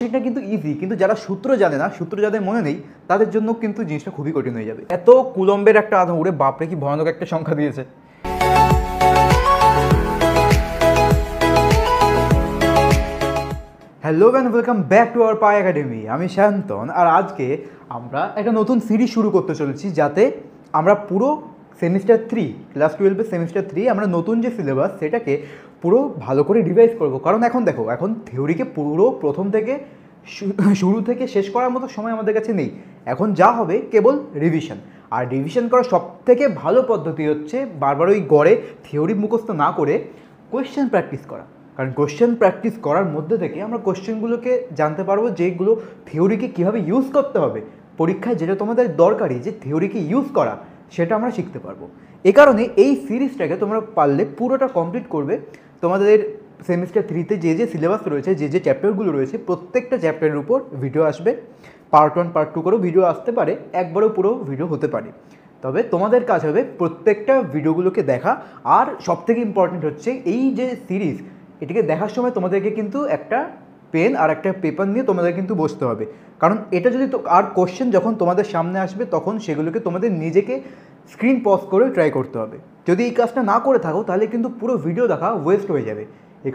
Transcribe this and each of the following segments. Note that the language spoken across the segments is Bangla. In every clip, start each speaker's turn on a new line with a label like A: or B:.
A: কোশ্চেনটা কিন্তু ইজি, কিন্তু যারা সূত্র জানে না, সূত্র যাদের মনে নেই, তাদের জন্য কিন্তু জিনিসটা খুবই কঠিন হয়ে যাবে। এত কুলম্বের একটা আধা, ওরে বাপরে কি ভয়ানক একটা সংখ্যা দিয়েছে। Hello and welcome back to our pi academy. আমি শান্তন, আর আজকে আমরা একটা নতুন সিরিজ শুরু করতে চলেছি, যাতে আমরা পুরো সেমিস্টার 3, ক্লাস 12-এর সেমিস্টার 3 আমরা নতুন যে সিলেবাস সেটাকে পুরো ভালো করে রিভাইজ করব। কারণ এখন দেখো, এখন থিওরিকে পুরো প্রথম থেকে শুরু থেকে শেষ করার মতো সময় আমাদের কাছে নেই। এখন যা হবে কেবল রিভিশন, আর রিভিশন করার সবথেকে ভালো পদ্ধতি হচ্ছে বারবার ওই গড়ে থিওরি মুখস্থ না করে কোয়েশ্চেন প্র্যাকটিস করা। কারণ কোয়েশ্চেন প্র্যাকটিস করার মধ্যে থেকে আমরা কোয়েশ্চেনগুলোকে জানতে পারবো, যেগুলো থিওরিকে কীভাবে ইউজ করতে হবে পরীক্ষায়, যেটা তোমাদের দরকারি যে থিওরিকে ইউজ করা, সেটা আমরা শিখতে পারবো। এ কারণে এই সিরিজটাকে তোমরা পারলে পুরোটা কমপ্লিট করবে। তোমাদের সেমিস্টার 3-তে যে যে সিলেবাস রয়েছে, যে যে চ্যাপ্টারগুলো রয়েছে, প্রত্যেকটা চ্যাপ্টারের উপর ভিডিও আসবে। পার্ট 1 পার্ট 2 করেও ভিডিও আসতে পারে, একবারও পুরো ভিডিও হতে পারে। তবে তোমাদের কাজ হবে প্রত্যেকটা ভিডিওগুলোকে দেখা। আর সবথেকে ইম্পর্টেন্ট হচ্ছে এই যে সিরিজ, এটিকে দেখার সময় তোমাদেরকে কিন্তু একটা পেন আর একটা পেপার নিয়ে তোমাদের কিন্তু বসতে হবে। কারণ এটা যদি আর কোশ্চেন যখন তোমাদের সামনে আসবে, তখন সেগুলোকে তোমাদের নিজেকে স্ক্রিন পজ করে ট্রাই করতে হবে। যদি এই কাজটা না করে থাকো, তাহলে কিন্তু পুরো ভিডিও দেখা ওয়েস্ট হয়ে যাবে। এই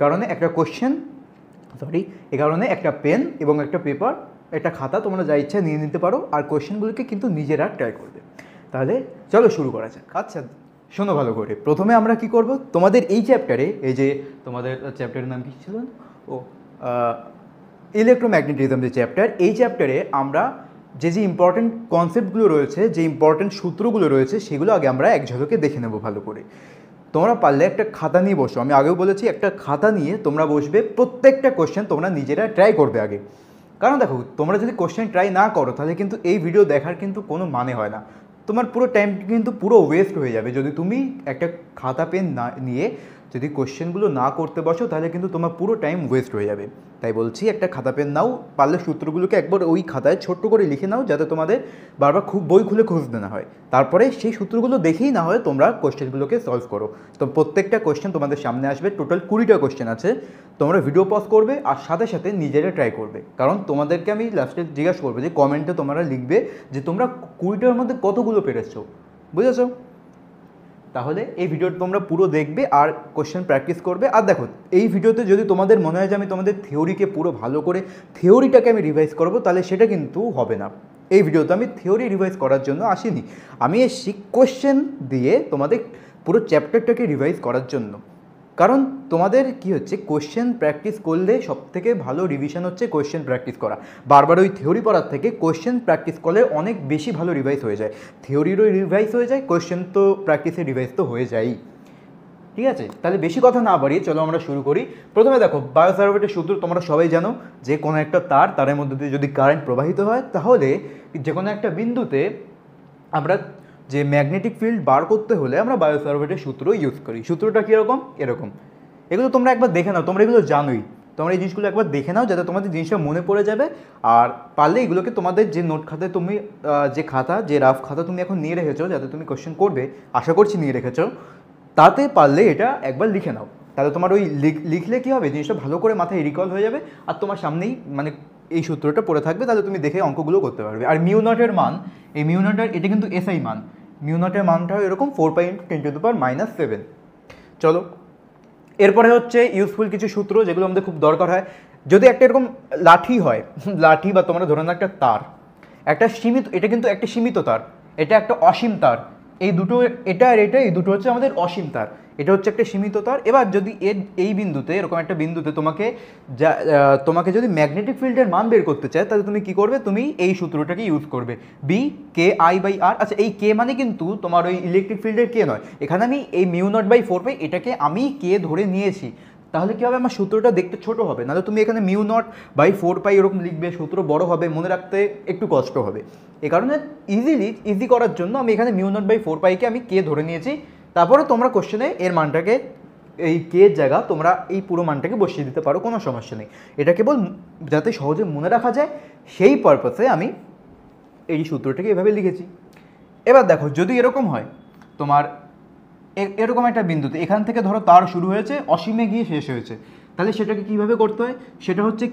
A: কারণে একটা পেন এবং একটা পেপার, একটা খাতা তোমরা যা ইচ্ছা নিয়ে নিতে পারো, আর কোশ্চেনগুলোকে কিন্তু নিজেরা ট্রাই করবে। তাহলে চলো শুরু করা যাক। আচ্ছা শোনো ভালো করে, প্রথমে আমরা কি করব, তোমাদের এই চ্যাপ্টারে, এই যে তোমাদের চ্যাপ্টারের নাম কী ছিল, ইলেকট্রোম্যাগনেটিজম যে চ্যাপ্টার, এই চ্যাপ্টারে আমরা যে যে ইম্পর্টেন্ট কনসেপ্টগুলো রয়েছে, যে ইম্পর্টেন্ট সূত্রগুলো রয়েছে, সেগুলো আগে আমরা এক ঝলকে দেখে নেব ভালো করে। তোমরা পারলে একটা খাতা নিয়ে বসো। আমি আগেও বলেছি, একটা খাতা নিয়ে তোমরা বসবে, প্রত্যেকটা কোশ্চেন তোমরা নিজেরা ট্রাই করবে আগে। কারণ দেখো, তোমরা যদি কোশ্চেন ট্রাই না করো, তাহলে কিন্তু এই ভিডিও দেখার কিন্তু কোনো মানে হয় না। তোমার পুরো টাইম কিন্তু পুরো ওয়েস্ট হয়ে যাবে। যদি তুমি একটা খাতা পেন না নিয়ে যদি কোশ্চেনগুলো না করতে বসো, তাহলে কিন্তু তোমার পুরো টাইম ওয়েস্ট হয়ে যাবে। তাই বলছি, একটা খাতা পেন নাও, পারলে সূত্রগুলোকে একবার ওই খাতায় ছোট্ট করে লিখে নাও, যাতে তোমাদের বারবার খুব বই খুলে খুঁজতে না হয়। তারপরে সেই সূত্রগুলো দেখেই না হয় তোমরা কোশ্চেনগুলোকে সলভ করো। তো প্রত্যেকটা কোশ্চেন তোমাদের সামনে আসবে, টোটাল 20টা কোশ্চেন আছে। তোমরা ভিডিও পজ করবে আর সাথে সাথে নিজেরা ট্রাই করবে। কারণ তোমাদেরকে আমি লাস্টে জিজ্ঞাসা করবো যে কমেন্টে তোমরা লিখবে যে তোমরা 20টার মধ্যে কতগুলো পেরেছো, বুঝেছো? তাহলে এই ভিডিওটা তোমরা পুরো দেখবে আর কোশ্চেন প্র্যাকটিস করবে। আর দেখো, এই ভিডিওতে যদি তোমাদের মনে হয় যে আমি তোমাদের থিওরিকে পুরো ভালো করে থিওরিটাকে আমি রিভাইজ করবো, তাহলে সেটা কিন্তু হবে না। এই ভিডিওতে আমি থিওরি রিভাইজ করার জন্য আসিনি, আমি এসেছি কোশ্চেন দিয়ে তোমাদের পুরো চ্যাপ্টারটাকে রিভাইজ করার জন্য। কারণ তোমাদের কি হচ্ছে, কোশ্চেন প্র্যাকটিস করলে সবথেকে ভালো রিভিশন হচ্ছে কোশ্চেন প্র্যাকটিস করা। বারবার ওই থিওরি পড়ার থেকে কোশ্চেন প্র্যাকটিস করলে অনেক বেশি ভালো রিভাইজ হয়ে যায়। থিওরিরও রিভাইজ হয়ে যায়, কোশ্চেন তো প্র্যাকটিসের রিভাইজ তো হয়ে যায়ই। ঠিক আছে, তাহলে বেশি কথা না বাড়িয়ে চলো আমরা শুরু করি। প্রথমে দেখো, বায়োসাভার্টের সূত্র তোমরা সবাই জানো, যে কোনো একটা তারের মধ্যে দিয়ে যদি কারেন্ট প্রবাহিত হয়, তাহলে যে কোনো একটা বিন্দুতে আমরা যে ম্যাগনেটিক ফিল্ড বার করতে হলে আমরা বায়োসাভার্টের সূত্র ইউজ করি। সূত্রটা কীরকম, এরকম। এগুলো তোমরা একবার দেখে নাও, তোমরা এগুলো জানোই। তোমরা এই জিনিসগুলো একবার দেখে নাও, যাতে তোমাদের জিনিসটা মনে পড়ে যাবে। আর পারলে এগুলোকে তোমাদের যে নোট খাতায় তুমি যে রাফ খাতা তুমি এখন নিয়ে রেখেছো, যাতে তুমি কোশ্চেন করবে, আশা করছি নিয়ে রেখেছো, তাতে পারলে এটা একবার লিখে নাও। তাহলে তোমার ওই লিখলে কী হবে, জিনিসটা ভালো করে মাথায় রিকল হয়ে যাবে, আর তোমার সামনেই মানে এই সূত্রটা পড়ে থাকবে। তাহলে তুমি দেখে অঙ্কগুলো করতে পারবে। আর মিউ নটের মান, এই মিউ নটের এটা কিন্তু এসআই মান, মিউ নটের মানটাও এরকম 4/10⁻⁷। চলো, এরপরে হচ্ছে ইউজফুল কিছু সূত্র, যেগুলো আমাদের খুব দরকার হয়। যদি একটা এরকম লাঠি হয়, লাঠি বা তোমরা ধরে নাও একটা তার, একটা সীমিত, এটা কিন্তু একটা সীমিত তার, এটা একটা অসীম তার। এই দুটো, এটা আর এটা, এই দুটো হচ্ছে আমাদের অসীম তার, এটা হচ্ছে একটা সীমিত তার। এবার যদি এই বিন্দুতে, এরকম একটা বিন্দুতে তোমাকে যদি ম্যাগনেটিক ফিল্ডের মান বের করতে চায়, তাহলে তুমি কি করবে, তুমি এই সূত্রটাকে ইউজ করবে, BKI/R। আচ্ছা, এই কে মানে কিন্তু তোমার ওই ইলেকট্রিক ফিল্ডের কে নয়, এখানে আমি এই μ0/4π এটাকে আমি কে ধরে নিয়েছি। তাহলে কী হবে, আমার সূত্রটা দেখতে ছোট হবে। নাহলে তুমি এখানে μ0/4π এরকম লিখবে, সূত্র বড় হবে, মনে রাখতে একটু কষ্ট হবে। এই কারণে ইজি করার জন্য আমি এখানে μ0/4πকে আমি কে ধরে নিয়েছি। তারপরে তোমরা কোশ্চেনে এর মানটাকে, এই কে জায়গা তোমরা এই পুরো মানটাকে বসিয়ে দিতে পারো, কোনো সমস্যা নেই। এটা কেবল যাতে সহজে মনে রাখা যায়, সেই পারপাসে আমি এই সূত্রটাকে এভাবে লিখেছি। এবার দেখো, যদি এরকম হয় তোমার এরকম একটা বিন্দুতে, এখান থেকে ধরো তার শুরু হয়েছে, অসীমে গিয়ে শেষ হয়েছে, তাহলে সেটাকে কীভাবে করতে হয়, সেটা হচ্ছে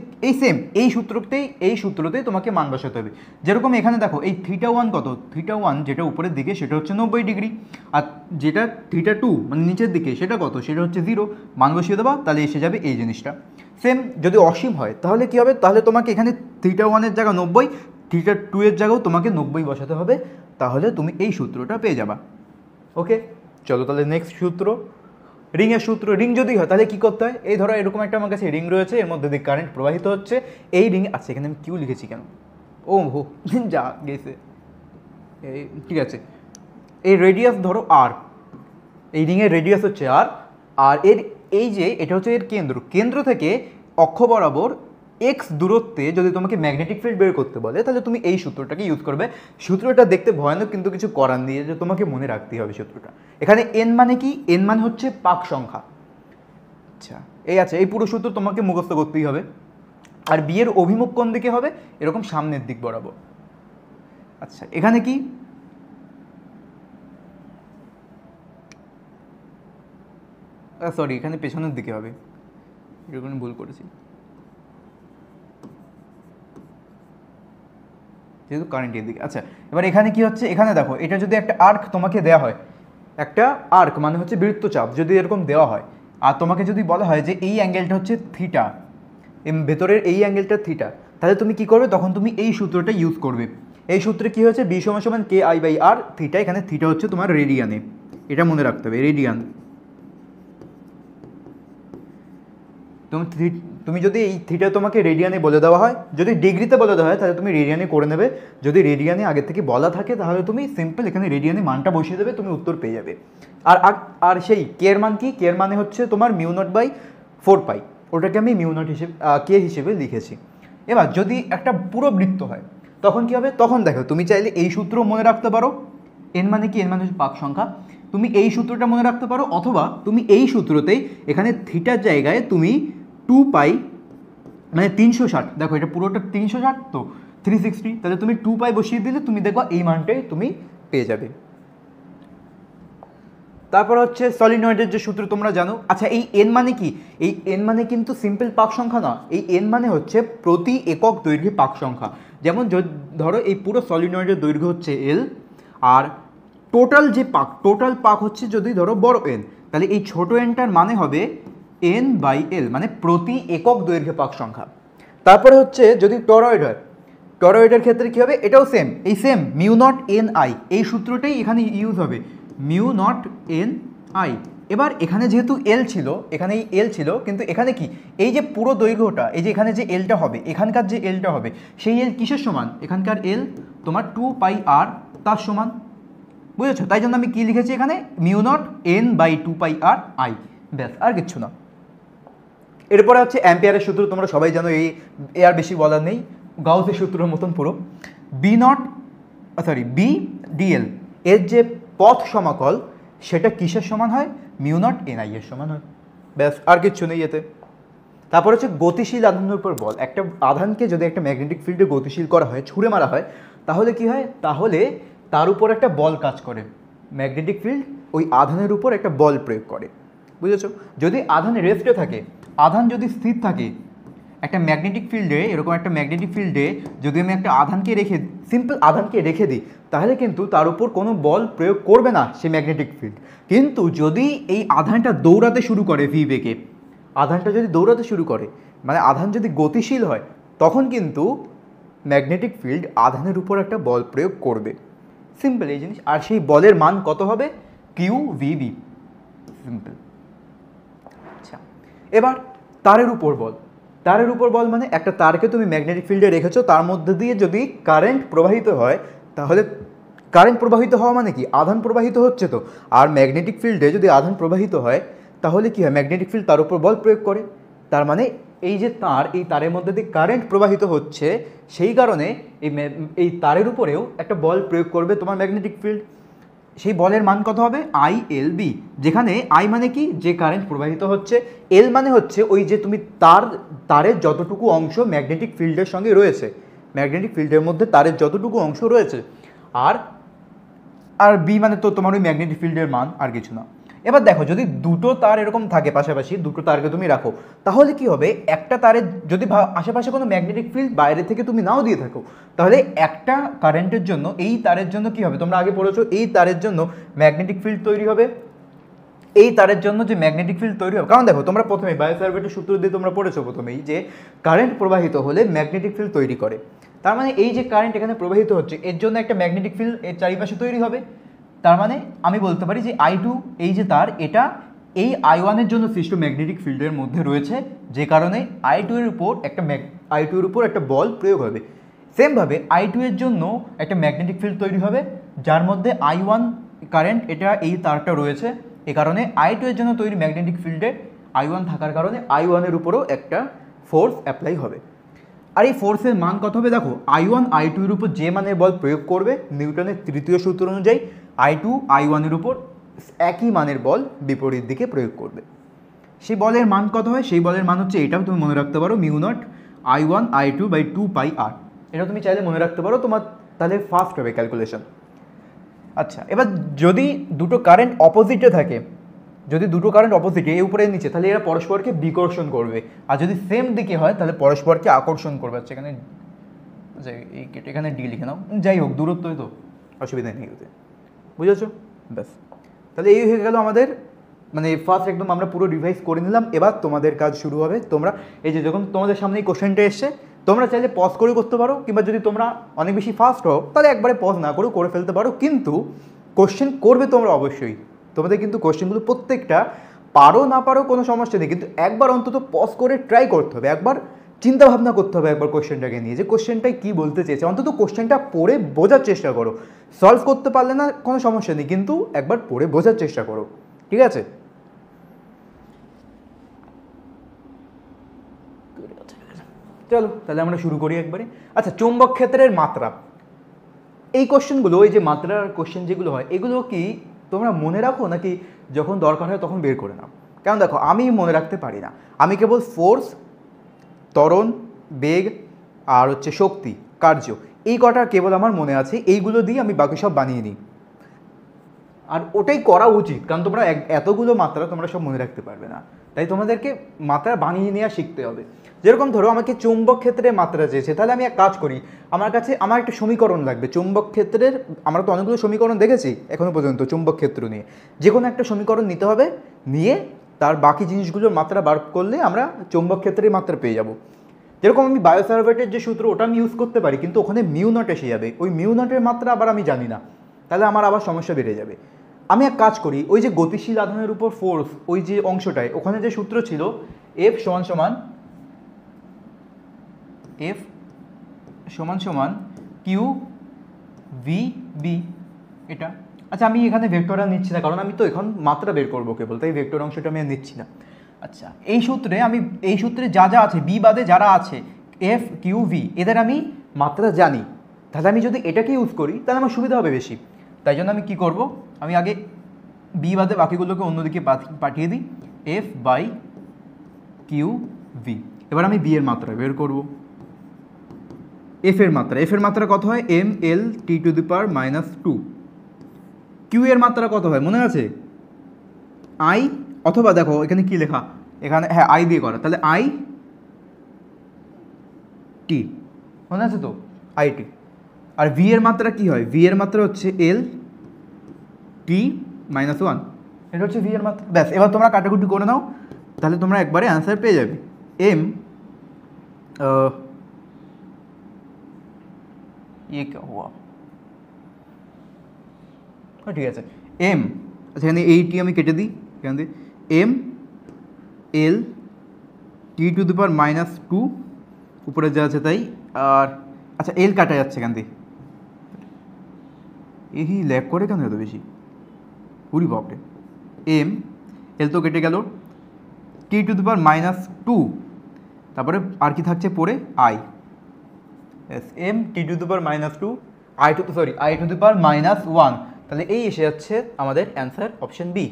A: এই সূত্রতেই তোমাকে মান বসাতে হবে। যেরকম এখানে দেখো এই θ1 কত, θ1 যেটা উপরের দিকে সেটা হচ্ছে 90 ডিগ্রি, আর যেটা θ2 মানে নিচের দিকে সেটা কত, সেটা হচ্ছে 0, মান বসিয়ে দেবা তাহলে এসে যাবে এই জিনিসটা। সেম যদি অসীম হয় তাহলে কী হবে, তাহলে তোমাকে এখানে θ1 জায়গা 90, θ2 জায়গাও তোমাকে 90 বসাতে হবে, তাহলে তুমি এই সূত্রটা পেয়ে যাবা। ওকে, চলো তাহলে নেক্সট সূত্র, রিংয়ের সূত্র। রিং যদি হয় তাহলে কী করতে হয়, এই ধরো এরকম একটা আমার কাছে রিং রয়েছে, এর মধ্যে দিয়ে কারেন্ট প্রবাহিত হচ্ছে, এই রিং, আচ্ছা এখানে আমি কিউ লিখেছি কেন, ও হো যা গেছে, এই ঠিক আছে, এই রেডিয়াস ধরো আর, এই রিংয়ের রেডিয়াস হচ্ছে আর, আর এর এই যে এটা হচ্ছে এর কেন্দ্র থেকে অক্ষ বরাবর এক্স দূরত্বে যদি তোমাকে ম্যাগনেটিক ফিল্ড বের করতে বলে তাহলে তুমি এই সূত্রটাকে ইউজ করবে। সূত্রটা দেখতে ভয়ানক কিন্তু কিছু করার নেই, যে তোমাকে মনে রাখতেই হবে সূত্রটা। এখানে এন মানে কি, এন মানে হচ্ছে পাক সংখ্যা। আচ্ছা এই আছে, এই পুরো সূত্র তোমাকে মুখস্থ করতেই হবে। আর বি এর অভিমুখ কোন দিকে হবে, এরকম সামনের দিক বরাবর। আচ্ছা এখানে কি, সরি এখানে পেছনের দিকে হবে, এরকম ভুল করেছি যেহেতু কারেন্টের দিকে। আচ্ছা এবার এখানে কি হচ্ছে, এখানে দেখো এটা যদি একটা আর্ক তোমাকে দেওয়া হয়, একটা আর্ক মানে হচ্ছে বৃত্তচাপ যদি এরকম দেওয়া হয়, আর তোমাকে যদি বলা হয় যে এই অ্যাঙ্গেলটা হচ্ছে থিটা, ভেতরের এই অ্যাঙ্গেলটা থিটা, তাহলে তুমি কি করবে, তখন তুমি এই সূত্রটা ইউজ করবে। এই সূত্রে কি হচ্ছে, বি সমান সমান কে আই বাই আর থিটা, এখানে থিটা হচ্ছে তোমার রেডিয়ানে, এটা মনে রাখতে হবে রেডিয়ান। তুমি যদি এই থিটা তোমাকে রেডিয়ানে বলে দেওয়া হয়, যদি ডিগ্রিতে বলে দেওয়া হয় তাহলে তুমি রেডিয়ানে করে নেবে, যদি রেডিয়ানে আগে থেকে বলা থাকে তাহলে তুমি সিম্পল এখানে রেডিয়ানে মানটা বসিয়ে দেবে, তুমি উত্তর পেয়ে যাবে। আর আর সেই কে এর মান কি, কে এর মানে হচ্ছে তোমার μ0/4π, ওটাকে আমি μ0 হিসেবে কে হিসেবে লিখেছি। এবার যদি একটা পুরো বৃত্ত হয় তখন কি হবে, তখন দেখো তুমি চাইলে এই সূত্র মনে রাখতে পারো, এন মানে কি, এন মানে হচ্ছে পাক সংখ্যা, তুমি এই সূত্রটা মনে রাখতে পারো, অথবা তুমি এই সূত্রতেই এখানে থিটার জায়গায় তুমি 2π মানে 360, দেখো এটা পুরোটা 360 তো 360, তাহলে তুমি 2π বসিয়ে দিলে তুমি দেখো এই মানটাই তুমি পেয়ে যাবে। তারপর হচ্ছে সলিনয়েডের যে সূত্র তোমরা জানো। আচ্ছা এই এন মানে কি, এই এন মানে কিন্তু সিম্পল পাক সংখ্যা না, এই এন মানে হচ্ছে প্রতি একক দৈর্ঘ্যে পাক সংখ্যা। যেমন ধরো এই পুরো সলিনয়েডের দৈর্ঘ্য হচ্ছে এল, আর টোটাল পাক হচ্ছে যদি ধরো বড় এন, তাহলে এই ছোট এনটার মানে হবে এন বাই এল, মানে প্রতি একক দৈর্ঘ্যে পাক সংখ্যা। তারপরে হচ্ছে যদি টরয়েড হয়, টরয়েডের ক্ষেত্রে কী হবে, এটাও সেম, এই সেম μ0 n/, এই সূত্রটাই এখানে ইউজ হবে, μ0 n/। এবার এখানে যেহেতু এল ছিল, এখানে এই এল ছিল, কিন্তু এখানে কি, এই যে পুরো দৈর্ঘ্যটা, এই যে এখানে যে এলটা হবে, এখানকার যে এলটা হবে, সেই এল কিসের সমান, এখানকার এল তোমার 2πr তার সমান, বুঝেছো? তাই জন্য আমি কি লিখেছি এখানে, μ0 n/2πr/, ব্যাস, আর কিচ্ছু না। এরপরে হচ্ছে অ্যাম্পিয়ারের সূত্র, তোমরা সবাই জানো, এই আর বেশি বলার নেই, গাউসের সূত্রের মতন পুরো। বি ডিএল এর যে পথ সমাকল সেটা কিসের সমান হয়, μ0 ni এর সমান হয়, ব্যাস, আর কিচ্ছু নেই এতে। তারপর হচ্ছে গতিশীল আধানের উপর বল। একটা আধানকে যদি একটা ম্যাগনেটিক ফিল্ডে গতিশীল করা হয়, ছুঁড়ে মারা হয়, তাহলে কি হয়, তাহলে তার উপর একটা বল কাজ করে, ম্যাগনেটিক ফিল্ড ওই আধানের উপর একটা বল প্রয়োগ করে, বুঝেছো? যদি আধান রেস্টে থাকে, আধান যদি স্থির থাকে, একটা ম্যাগনেটিক ফিল্ডে, এরকম একটা ম্যাগনেটিক ফিল্ডে যদি আমি একটা সিম্পল আধানকে রেখে দিই, তাহলে কিন্তু তার উপর কোনো বল প্রয়োগ করবে না সেই ম্যাগনেটিক ফিল্ড। কিন্তু যদি এই আধানটা দৌড়াতে শুরু করে ভি বেগে, আধানটা যদি দৌড়াতে শুরু করে, মানে আধান যদি গতিশীল হয়, তখন কিন্তু ম্যাগনেটিক ফিল্ড আধানের উপর একটা বল প্রয়োগ করবে, সিম্পল এই জিনিস। আর সেই বলের মান কত হবে, কিউ ভিবি, সিম্পল। আচ্ছা এবার তারের উপর বল। তারের উপর বল মানে একটা তারকে তুমি ম্যাগনেটিক ফিল্ডে রেখেছো, তার মধ্যে দিয়ে যদি কারেন্ট প্রবাহিত হয়, তাহলে কারেন্ট প্রবাহিত হওয়া মানে কি, আধান প্রবাহিত হচ্ছে তো, আর ম্যাগনেটিক ফিল্ডে যদি আধান প্রবাহিত হয় তাহলে কি হয়, ম্যাগনেটিক ফিল্ড তার উপর বল প্রয়োগ করে। তার মানে এই যে তার, এই তারের মধ্যে দিয়ে কারেন্ট প্রবাহিত হচ্ছে, সেই কারণে এই তারের উপরেও একটা বল প্রয়োগ করবে তোমার ম্যাগনেটিক ফিল্ড। সেই বলের মান কত হবে, ILB, যেখানে আই মানে কি, যে কারেন্ট প্রবাহিত হচ্ছে, এল মানে হচ্ছে ওই যে তুমি তারের যতটুকু অংশ ম্যাগনেটিক ফিল্ডের সঙ্গে রয়েছে, ম্যাগনেটিক ফিল্ডের মধ্যে তারের যতটুকু অংশ রয়েছে, আর বি মানে তো তোমার ওই ম্যাগনেটিক ফিল্ডের মান, আর কিছু না। এবার দেখো যদি দুটো তার এরকম থাকে পাশাপাশি, দুটো তারকে তুমি রাখো, তাহলে কি হবে, একটা তারের যদি আশেপাশে কোনো ম্যাগনেটিক ফিল্ড বাইরে থেকে তুমি নাও দিয়ে থাকো, তাহলে একটা কারেন্টের জন্য এই তারের জন্য কি হবে, তোমরা আগে পড়েছো এই তারের জন্য ম্যাগনেটিক ফিল্ড তৈরি হবে, এই তারের জন্য যে ম্যাগনেটিক ফিল্ড তৈরি হবে, কারণ দেখো তোমরা প্রথমে বায়োসার্ভেটের সূত্র দিয়ে তোমরা পড়েছো প্রথমেই যে কারেন্ট প্রবাহিত হলে ম্যাগনেটিক ফিল্ড তৈরি করে, তার মানে এই যে কারেন্ট এখানে প্রবাহিত হচ্ছে এর জন্য একটা ম্যাগনেটিক ফিল্ড এর চারিপাশে তৈরি হবে, তার মানে আমি বলতে পারি যে I2 এই যে তার এটা এই I1 এর জন্য সৃষ্ট ম্যাগনেটিক ফিল্ডের মধ্যে রয়েছে, যে কারণে I2 এর উপর একটা বল প্রয়োগ হবে। সেমভাবে I2 এর জন্য একটা ম্যাগনেটিক ফিল্ড তৈরি হবে যার মধ্যে I1 কারেন্ট এটা এই তারটা রয়েছে, এ কারণে I2 এর জন্য তৈরি ম্যাগনেটিক ফিল্ডে I1 থাকার কারণে I1 এর উপরও একটা ফোর্স অ্যাপ্লাই হবে। আর এই ফোর্সের মান কত হবে, দেখো I1 I2 এর উপর যে মানের বল প্রয়োগ করবে নিউটনের তৃতীয় সূত্র অনুযায়ী I2 I1 এর উপর একই মানের বল বিপরীত দিকে প্রয়োগ করবে। সেই বলের মান কত হয়, সেই বলের মান হচ্ছে এটাও তুমি মনে রাখতে পারো mu not I1 I2 by 2πr, এটা তুমি চাইলে মনে রাখতে পারো, তোমার তাহলে ফাস্ট হবে ক্যালকুলেশন। আচ্ছা, এবার যদি দুটো কারেন্ট অপোজিটে থাকে, যদি দুটো কারেন্ট অপোজিটে এই উপরে নিচে, তাহলে এরা পরস্পরকে বিকর্ষণ করবে, আর যদি সেম দিকে হয় তাহলে পরস্পরকে আকর্ষণ করবে। আচ্ছা এখানে এখানে ডি লিখে নাও, যাই হোক দূরত্বই তো অসুবিধা নেই ওতে, বুঝেছো? ব্যাস, তাহলে এই হয়ে গেল আমাদের মানে ফার্স্ট একদম আমরা পুরো রিভাইজ করে নিলাম। এবার তোমাদের কাজ শুরু হবে, তোমরা এই যে যখন তোমাদের সামনে এই কোশ্চেনটা এসছে তোমরা চাইলে পজ করে করতে পারো, কিংবা যদি তোমরা অনেক বেশি ফাস্ট হও তাহলে একবারে পজ না করেও করে ফেলতে পারো, কিন্তু কোশ্চেন করবে তোমরা অবশ্যই, তোমাদের কিন্তু কোশ্চেনগুলো প্রত্যেকটা পারো না পারো কোনো সমস্যা নেই, কিন্তু একবার অন্তত পজ করে ট্রাই করতে হবে, একবার চিন্তা ভাবনা করতে হবে একবার কোশ্চেনটাকে নিয়ে যে কোশ্চেনটাই কী বলতে চেয়েছে, অন্তত কোশ্চেনটা পড়ে বোঝার চেষ্টা করো। সলভ করতে পারলে না কোনো সমস্যা নেই, কিন্তু একবার পড়ে বোঝার চেষ্টা করো, ঠিক আছে? চলো তাহলে আমরা শুরু করি একবারে। আচ্ছা, চৌম্বক ক্ষেত্রের মাত্রা, এই কোশ্চেনগুলো, এই যে মাত্রার কোশ্চেন যেগুলো হয় এগুলো কি তোমরা মনে রাখো নাকি যখন দরকার হয় তখন বের করে নাও? কারণ দেখো আমি মনে রাখতে পারি না, আমি কেবল ফোর্স, ত্বরণ, বেগ আর হচ্ছে শক্তি, কার্য, এই কটা কেবল আমার মনে আছে, এইগুলো দিয়ে আমি বাকি সব বানিয়ে নিই, আর ওটাই করা উচিত, কারণ তোমরা এতগুলো মাত্রা তোমরা সব মনে রাখতে পারবে না, তাই তোমাদেরকে মাত্রা বানিয়ে নেওয়া শিখতে হবে। যেরকম ধরো আমাকে চৌম্বক ক্ষেত্রে মাত্রা চেয়েছে, তাহলে আমি এক কাজ করি, আমার একটা সমীকরণ লাগবে চৌম্বক ক্ষেত্রের, আমরা তো অনেকগুলো সমীকরণ দেখেছি এখনো পর্যন্ত চৌম্বক ক্ষেত্র নিয়ে, যে কোনো একটা সমীকরণ নিতে হবে, নিয়ে তার বাকি জিনিসগুলোর মাত্রা বার করলে আমরা চৌম্বক ক্ষেত্রের মাত্রা পেয়ে যাব। যেরকম আমি বায়োসার্ভেটের যে সূত্র ওটা আমি ইউজ করতে পারি, কিন্তু ওখানে মিউ নট এসে যাবে, ওই মিউ নটের মাত্রা আবার আমি জানি না, তাহলে আমার আবার সমস্যা বেড়ে যাবে। আমি এক কাজ করি, ওই যে গতিশীল আধানের উপর ফোর্স ওই যে অংশটায়, ওখানে যে সূত্র ছিল F সমান কিউ ভি বি, এটা। আচ্ছা আমি এখানে ভেক্টর আর নিচ্ছি না, কারণ আমি তো এখন মাত্রা বের করবো কেবল, তাই ভেক্টর অংশটা আমি আর নিচ্ছি না। আচ্ছা এই সূত্রে যা যা আছে, বি বাদে যারা আছে এফ কিউ ভি, এদের আমি মাত্রা জানি, তাহলে আমি যদি এটাকে ইউজ করি তাহলে আমার সুবিধা হবে বেশি। তাই জন্য আমি কি করব, আমি আগে বি বাদে বাকিগুলোকে অন্যদিকে পাঠিয়ে দিই, এফ বাই কিউ ভি। এবার আমি বি এর মাত্রা বের করব, এফ এর মাত্রা কত হয়, M L T to the power -2। Q এর মাত্রা কত হয় মনে আছে, আই, অথবা দেখো এখানে কি লেখা, এখানে হ্যাঁ আই দিয়ে করা, তাহলে আই টি, মনে আছে তো, আই টি। আর ভি এর মাত্রা কি হয়, ভি এর মাত্রা হচ্ছে এল টি -1, এটা হচ্ছে ভি এর মাত্রা। ব্যাস, এবার তোমরা কাটাকুটি করে নাও, তাহলে তোমরা একবারে অ্যান্সার পেয়ে যাবে। এম ये क्या हुआ, ঠিক আছে, এম, আচ্ছা এখানে এই টি আমি কেটে দিই, এখান থেকে M L T to the power -2, উপরে যা আছে তাই, আর আচ্ছা এল কাটা যাচ্ছে এখান থেকে, এই ল্যাগ করে কেন এত বেশি, পুরি বাপরে, এম এল তো কেটে গেল, টি টু দি পাওয়ার -2, তারপরে আর কি থাকছে পরে, I, M T to the power -2, I to the power -1, তাহলে এই এসে যাচ্ছে আমাদের অ্যান্সার অপশন বি।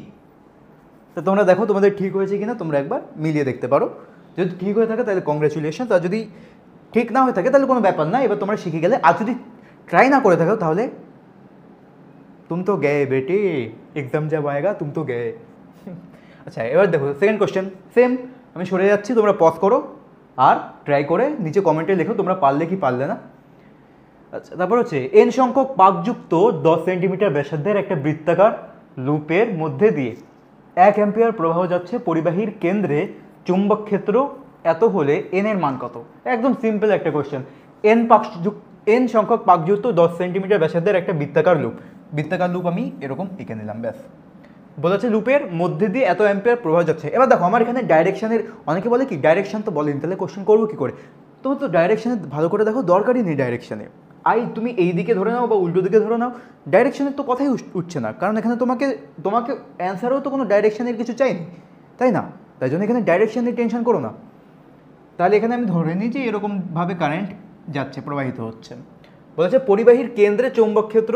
A: তো তোমরা দেখো তোমাদের ঠিক হয়েছে কিনা, তোমরা একবার মিলিয়ে দেখতে পারো, যদি ঠিক হয়ে থাকে তাহলে কংগ্রেচুলেশন, আর যদি ঠিক না হয়ে থাকে তাহলে কোনো ব্যাপার না, এবার তোমরা শিখে গেলে। আর যদি ট্রাই না করে থাকো তাহলে তুম তো গয়ে বেটে, এক্সাম जब आएगा तुम तो गए, আচ্ছা এবার দেখো সেকেন্ড কোশ্চেন সেম, আমি সরে যাচ্ছি, তোমরা পজ করো আর ট্রাই করে নিচে কমেন্টে লেখো তোমরা পারলে কি পারলে না। আচ্ছা তারপর হচ্ছে এন সংখ্যক পাকযুক্ত 10 সেন্টিমিটার ব্যাসার্ধের একটা বৃত্তাকার লুপের মধ্যে দিয়ে 1 অ্যাম্পিয়ার প্রবাহ যাচ্ছে, পরিবাহীর কেন্দ্রে চুম্বক ক্ষেত্র এত হলে এন এর মান কত? একদম সিম্পল একটা কোশ্চেন। এন সংখ্যক পাকযুক্ত 10 সেন্টিমিটার ব্যাসার্ধের একটা বৃত্তাকার লুপ আমি এরকম এঁকে নিলাম, ব্যাস। বলেছে লুপের মধ্যে দিয়ে এত অ্যাম্পিয়ার প্রবাহ যাচ্ছে। এবার দেখো আমার এখানে ডাইরেকশানের, অনেকে বলে কি ডাইরেকশান তো বলেনি, তাহলে কোশ্চেন করবো কী করে? তুমি তো ডাইরেকশানে ভালো করে দেখো, দরকারই নেই ডাইরেকশানে। তুমি এই দিকে ধরে নাও বা উল্টো দিকে ধরে নাও, ডাইরেকশানের তো কথাই উঠছে না, কারণ এখানে তোমাকে অ্যান্সারও তো কোনো ডাইরেকশানের কিছু চাইনি, তাই না? তাই জন্য এখানে ডাইরেকশান নিয়ে টেনশন করো না। তাহলে এখানে আমি ধরে নিই যে এরকমভাবে কারেন্ট যাচ্ছে, প্রবাহিত হচ্ছে। বলেছে পরিবাহীর কেন্দ্রে চৌম্বক ক্ষেত্র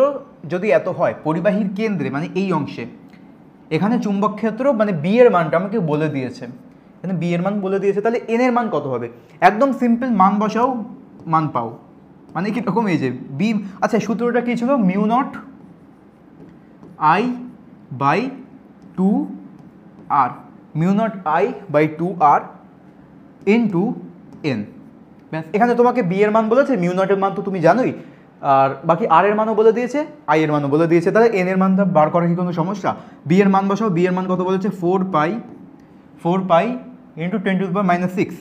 A: যদি এত হয়, পরিবাহীর কেন্দ্রে মানে এই অংশে, এখানে চুম্বক ক্ষেত্র মানে বি এর মানটা আমাকে বলে দিয়েছে, এখানে বি এর মান বলে দিয়েছে, তাহলে এন এর মান কত হবে? একদম সিম্পল, মান বসাও মান পাও। মানে কীরকম, এই যে বি, আচ্ছা সূত্রটা কী ছিল? Mu naught I by 2R, mu naught I by 2R into N. ব্যাস, এখানে তোমাকে বি এর মান বলেছে, মিউ নটের মান তো তুমি জানোই, আর বাকি আর এর মানও বলে দিয়েছে, আই এর মানও বলে দিয়েছে, তাহলে এন এর মানটা বার করা কি কোনো সমস্যা? বি এর মান বসাও, বি এর মান কত বলেছে? 4 পাই ইন্টু 10⁻⁶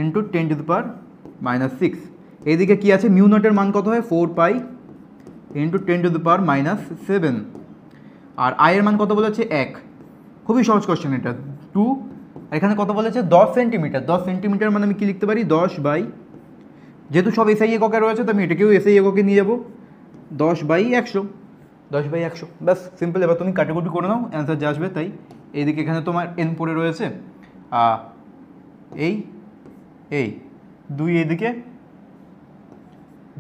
A: ইন্টু 10⁻⁶। এইদিকে কী আছে? মিউ নটের মান কত হয়? 4 পাই ইন্টু 10⁻⁷। আর আই এর মান কত বলেছে? 1। খুবই সহজ কোশ্চেন এটা। 2, এখানে কত বলেছে? 10 সেন্টিমিটার। 10 সেন্টিমিটার মানে আমি কী লিখতে পারি? 10 বাই, যেহেতু সব এসআই এককে রয়েছে তো আমি এটাকেও এসআই এককে নিয়ে যাবো, 10/100। 10/100, ব্যাস সিম্পল। এবার তুমি কাটাকুটি করে নাও, অ্যান্সার যা আসবে তাই। এইদিকে এখানে তোমার এন পড়ে রয়েছে, এই 2 এইদিকে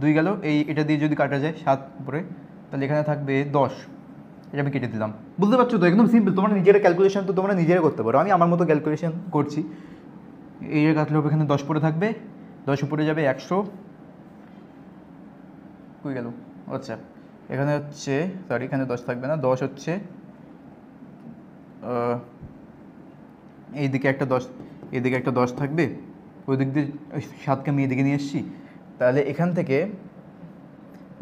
A: 2 গেল, এটা দিয়ে যদি কাটা যায় 7 উপরে, তাহলে এখানে থাকবে 10, এটা আমি কেটে দিলাম। বুঝতে পারছো তো? একদম সিম্পল। তোমরা নিজেরা ক্যালকুলেশন তো তোমরা নিজেরা করতে পারো, আমি আমার মতো ক্যালকুলেশন করছি। এই কাটলে এখানে 10 পরে থাকবে, 10 উপরে যাবে 100, কই গেল? আচ্ছা এখানে হচ্ছে, সরি এখানে 10 থাকবে না, 10 হচ্ছে এইদিকে একটা 10, এইদিকে একটা 10 থাকবে, ওই দিক দিয়ে 7কে আমি এদিকে নিয়ে এসেছি, তাহলে এখান থেকে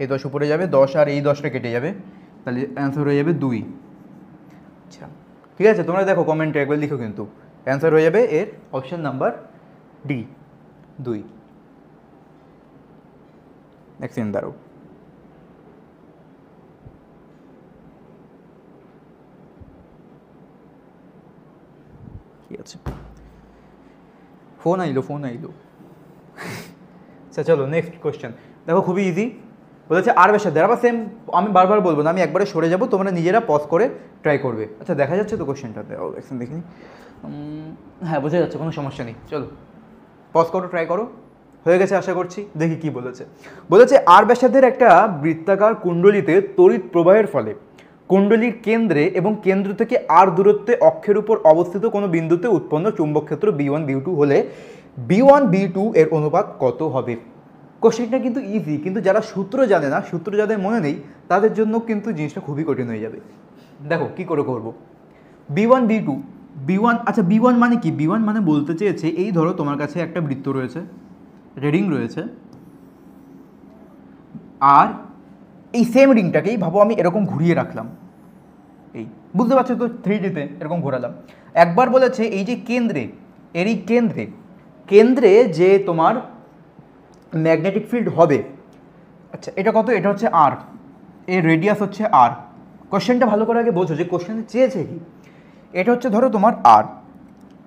A: এই 10 উপরে যাবে, 10 আর এই 10টা কেটে যাবে, তাহলে অ্যান্সার হয়ে যাবে 2। আচ্ছা ঠিক আছে, তোমরা দেখো কমেন্টে একবার লিখো, কিন্তু অ্যান্সার হয়ে যাবে এর অপশন নাম্বার ডি, 2। এক সেকেন্ড দাঁড়াও, কি আছে? ফোন আইলো। আচ্ছা চলো নেক্সট কোয়েশ্চেন দেখো, খুবই ইজি। বলেছে আর ব্যাসার্ধের, আবার সেম, আমি বারবার বলবো না, আমি একবারে সরে যাবো, তোমরা নিজেরা পজ করে ট্রাই করবে। আচ্ছা দেখা যাচ্ছে তো কোয়েশ্চেনটাতে? একদম দেখিনি, হ্যাঁ বোঝা যাচ্ছে, কোনো সমস্যা নেই। চলো পজ করো, ট্রাই করো, হয়ে গেছে আশা করছি। দেখি কি বলেছে আর ব্যাসার্ধের একটা বৃত্তাকার কুণ্ডলিতে তড়িৎ প্রবাহের ফলে কুণ্ডলীর কেন্দ্রে এবং কেন্দ্র থেকে আর দূরত্বে অক্ষের উপর অবস্থিত কোনো বিন্দুতে উৎপন্ন চুম্বক ক্ষেত্র B1 B2 হলে B1 B2 এর অনুপাত কত হবে? কোশ্চেনটা কিন্তু ইজি, কিন্তু যারা সূত্র জানে না, সূত্র যাদের মনে নেই, তাদের জন্য কিন্তু জিনিসটা খুবই কঠিন হয়ে যাবে। দেখো কি করে করবো। B1 B2, B1, আচ্ছা B1 মানে কি? B1 মানে বলতে চেয়েছে, এই ধরো তোমার কাছে একটা বৃত্ত রয়েছে, রিং রয়েছে, আর এই সেম রিংটাকেই ভাবো আমি এরকম ঘুরিয়ে রাখলাম, এই বুঝতে পারছো তো? 3Dতে এরকম ঘোরালাম। একবার বলেছে এই যে কেন্দ্রে, এর এই কেন্দ্রে যে তোমার ম্যাগনেটিক ফিল্ড হবে, আচ্ছা এটা কত? এটা হচ্ছে আর, এর রেডিয়াস হচ্ছে আর। কোশ্চেনটা ভালো করে আগে বোঝো যে কোশ্চেনে চেয়েছে কি। এটা হচ্ছে ধরো তোমার আর,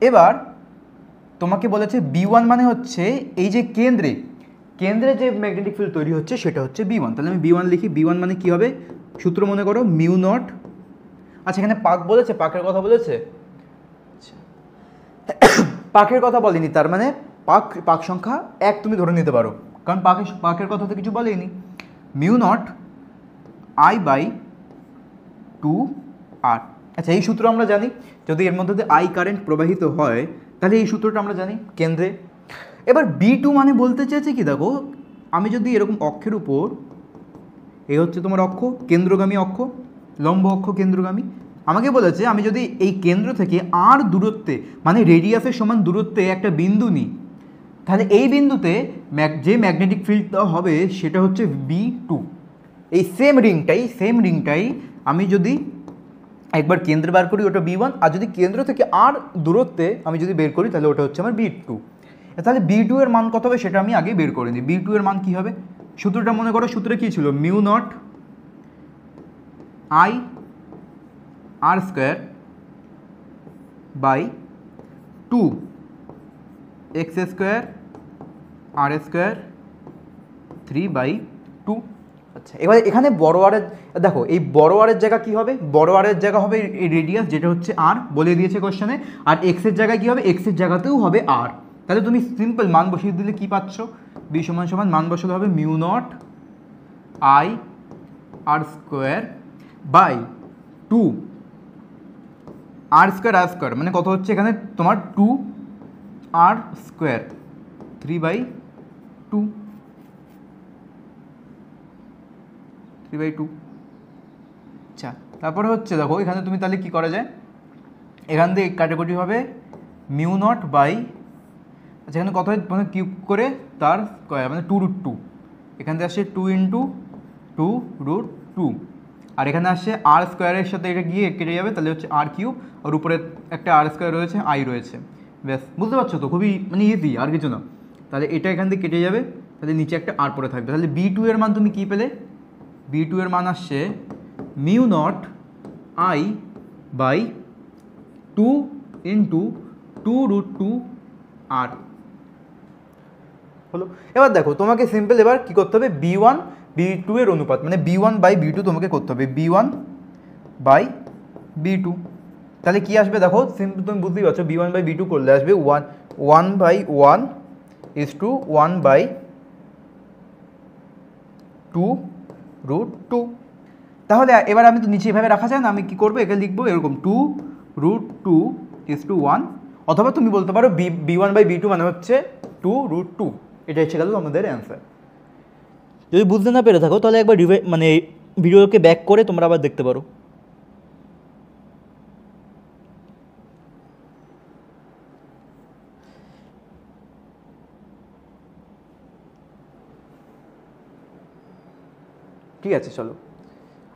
A: এবার তোমাকে বলেছে B1 মানে হচ্ছে এই যে কেন্দ্রে যে ম্যাগনেটিক ফিল্ড তৈরি হচ্ছে সেটা হচ্ছে B1, তাহলে আমি B1 লিখি। B1 মানে কি হবে? সূত্র মনে করো মিউ নট, আচ্ছা এখানে পাক বলেছে, পাকের কথা বলেছে, পাকের কথা বলেনি, তার মানে পাক সংখ্যা 1 তুমি ধরে নিতে পারো, কারণ পাকের কথা তো কিছু বলেনি। Mu naught I by 2R। আচ্ছা এই সূত্র আমরা জানি, যদি এর মধ্যে দিয়ে আই কারেন্ট প্রবাহিত হয় তাহলে এই সূত্রটা আমরা জানি কেন্দ্রে। এবার B2 মানে বলতে চেয়েছে কি, দেখো আমি যদি এরকম অক্ষের উপর, এই হচ্ছে তোমার অক্ষ, কেন্দ্রগামী অক্ষ, লম্ব অক্ষ কেন্দ্রগামী, আমাকে বলেছে আমি যদি এই কেন্দ্র থেকে আর দূরত্বে মানে রেডিয়াসের সমান দূরত্বে একটা বিন্দু নিই, তাহলে এই বিন্দুতে যে ম্যাগনেটিক ফিল্ডটা হবে সেটা হচ্ছে B2। এই সেম রিংটাই আমি যদি একবার কেন্দ্রে বার করি ওটা B1, আর যদি কেন্দ্র থেকে আর দূরত্বে আমি যদি বের করি তাহলে ওটা হচ্ছে আমার B2। তাহলে B2 এর মান কত হবে সেটা আমি আগে বের করে নিই। B2 এর মান কী হবে, সূত্রটা মনে করো, সূত্রে কী ছিল, mu naught I R square by 2 x square R square 3/2। আচ্ছা, এবার এখানে বড় আরের দেখো, এই বড় আরের জায়গা কী হবে, বড় আরের জায়গা হবে এই রেডিয়াস যেটা হচ্ছে আর বলে দিয়েছে কোশ্চেনে, আর এক্সের জায়গায় কী হবে, এক্সের জায়গাতেও হবে আর। তাহলে তুমি সিম্পল মান বসিয়ে দিলে কী পাচ্ছ, বি সমান সমান মান বসালে হবে mu naught I R square by 2 R square মানে কত হচ্ছে এখানে তোমার 2 আর স্কোয়ার 3/2। আচ্ছা, তারপরে হচ্ছে দেখো এখানে তুমি তাহলে কী করা যায়, এখান থেকে কাটাকুটি হবে মিউ নট বাই, আচ্ছা এখানে কত হয় মানে কিউব করে তার স্কোয়ার মানে 2√2, এখান থেকে আসছে 2 × 2√2, আর এখানে আসছে আর স্কোয়ারের সাথে এটা গিয়ে কেটে যাবে, তাহলে হচ্ছে আর কিউব, আর উপরে একটা আর স্কোয়ার রয়েছে, আই রয়েছে, ব্যাস বুঝতে পারছো তো, খুবই মানে ইজি আর কিছু না। তাহলে এটা এখান থেকে কেটে যাবে, তাহলে নিচে একটা আর পরে থাকবে। তাহলে B2 এর মান তুমি কী পেলে, B2 এর মান আসছে মিউ নট I বাই 2 × 2√2 আর হলো। এবার দেখো তোমাকে সিম্পল এবার কী করতে হবে, B1 B2 এর অনুপাত মানে B1/B2 তোমাকে করতে হবে, B1/B2। তাহলে কি আসবে দেখো, সিম্পল তুমি বুঝতেই পারছো, B1/B2 করলে আসবে 1/1 = 1/2√2। তাহলে এবার আমি তো নিচে এভাবে রাখা যায় না, আমি কী করবো, একে লিখবো এরকম 2√2 = 1, অথবা তুমি বলতে পারো B1/B2 মানে হচ্ছে 2√2। এটা এসে গেল আমাদের অ্যান্সার। যদি বুঝতে না পেরে থাকো তাহলে একবার মানে ভিডিওকে ব্যাক করে তোমরা আবার দেখতে পারো। ঠিক আছে চলো।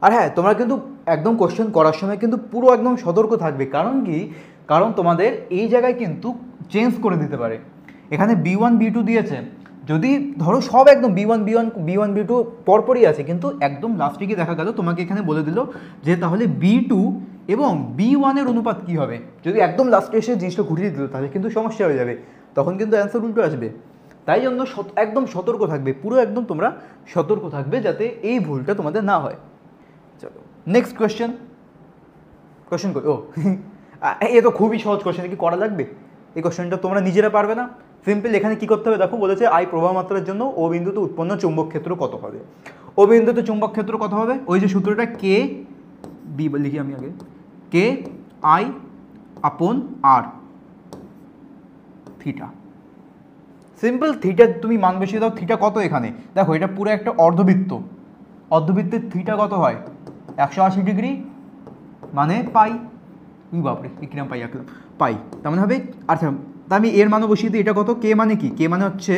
A: আর হ্যাঁ, তোমরা কিন্তু একদম কোশ্চেন করার সময় কিন্তু পুরো একদম সতর্ক থাকবে, কারণ কি, কারণ তোমাদের এই জায়গায় কিন্তু চেঞ্জ করে দিতে পারে। এখানে B1 B2 দিয়েছে, যদি ধরো সব একদম B1 B2 পরপরই আছে, কিন্তু একদম লাস্টে গিয়ে দেখা গেল তোমাকে এখানে বলে দিল যে তাহলে B2 এবং B1 এর অনুপাত কী হবে, যদি একদম লাস্টে এসে জিনিসটা ঘুরিয়ে দিল তাহলে কিন্তু সমস্যা হয়ে যাবে, তখন কিন্তু অ্যান্সার উল্টো আসবে। তাই জন্য একদম সতর্ক থাকবে, পুরো একদম তোমরা সতর্ক থাকবে যাতে এই ভুলটা তোমাদের না হয়। চলো নেক্সট কোয়েশ্চেন করি। ও এ তো খুবই সহজ কোয়েশ্চেন, কি করা লাগবে, এই কোয়েশ্চেনটা তোমরা নিজেরা পারবে না। সিম্পল এখানে কী করতে হবে দেখো, বলেছে I প্রবাহ মাত্রার জন্য ও বিন্দুতে উৎপন্ন চুম্বক ক্ষেত্র কত হবে। ও বিন্দুতে চুম্বক ক্ষেত্র কত হবে, ওই যে সূত্রটা কে বি লিখি আমি আগে, KI/R থিটা। সিম্পল থিটা তুমি মান বসিয়ে দাও, থিটা কত এখানে দেখো, এটা পুরো একটা অর্ধবৃত্তের থিটা কত হয় 180 ডিগ্রি মানে পাই। বাপরে কিরম পাই আঁকলাম, পাই তার মানে হবে। আচ্ছা তা আমি এর মানও বসিয়ে দিই, এটা কত, কে মানে কি, কে মানে হচ্ছে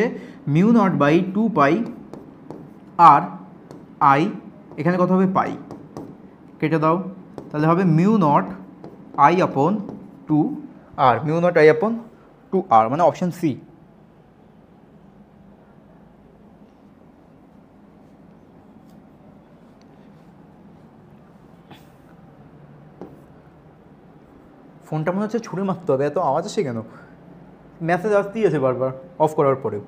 A: mu naught by 2π R I, এখানে কত হবে পাই, কেটে দাও, তাহলে হবে mu naught I/2 R, mu naught I/2 R মানে অপশান সি। ফোনটা মনে হচ্ছে ছুঁড়ে মারতে হবে, এত আওয়াজ আসে কেন, মেসেজ আসতেই আছে বারবার অফ করার পরেও।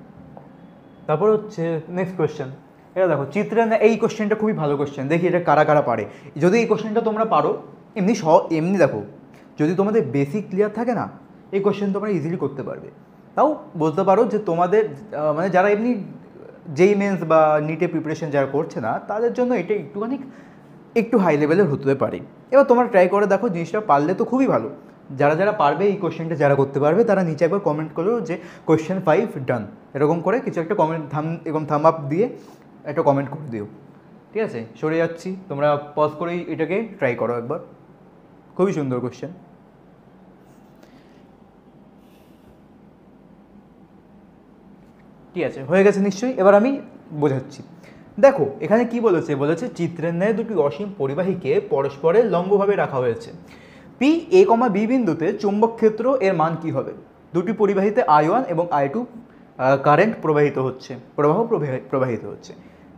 A: তারপর হচ্ছে নেক্সট কোয়েশ্চেন, এটা দেখো চিত্রে না, এই কোয়েশ্চেনটা খুবই ভালো কোয়েশ্চেন, দেখি এটা কারা কারা পারে। যদি এই কোয়েশ্চেনটা তোমরা পারো, এমনি দেখো যদি তোমাদের বেসিক ক্লিয়ার থাকে না, এই কোয়েশ্চেন তোমরা ইজিলি করতে পারবে। তাও বলতে পারো যে তোমাদের মানে যারা এমনি যেই মেন্স বা নিটে প্রিপারেশন যারা করছে না, তাদের জন্য এটা একটু হাই লেভেলের হতে পারে। এবার তোমরা ট্রাই করে দেখো, জিনিসটা পারলে তো খুবই ভালো। যারা পারবে এই কোয়েশ্চেনটা যারা করতে পারবে তারা নিচে একবার কমেন্ট করো যে কোয়েশ্চেন 5 ডান, এরকম করে কিছু একটা কমেন্ট থাম আপ দিয়ে একটা কমেন্ট করে দিও। ঠিক আছে, সরে যাচ্ছি, তোমরা পজ করেই এটাকে ট্রাই করো একবার। খুবই সুন্দর কোশ্চেন। ঠিক আছে, হয়ে গেছে নিশ্চয়ই। এবার আমি বোঝাচ্ছি। দেখো এখানে কি বলেছে, বলেছে চিত্রের ন্যায় দুটি অসীম পরিবাহীকে পরস্পরের লম্বভাবে রাখা হয়েছে। পি এ কমা বি বিন্দুতে চুম্বক ক্ষেত্র এর মান কি হবে? দুটি পরিবাহীতে I1 এবং I2 কারেন্ট প্রবাহিত হচ্ছে, প্রবাহিত হচ্ছে।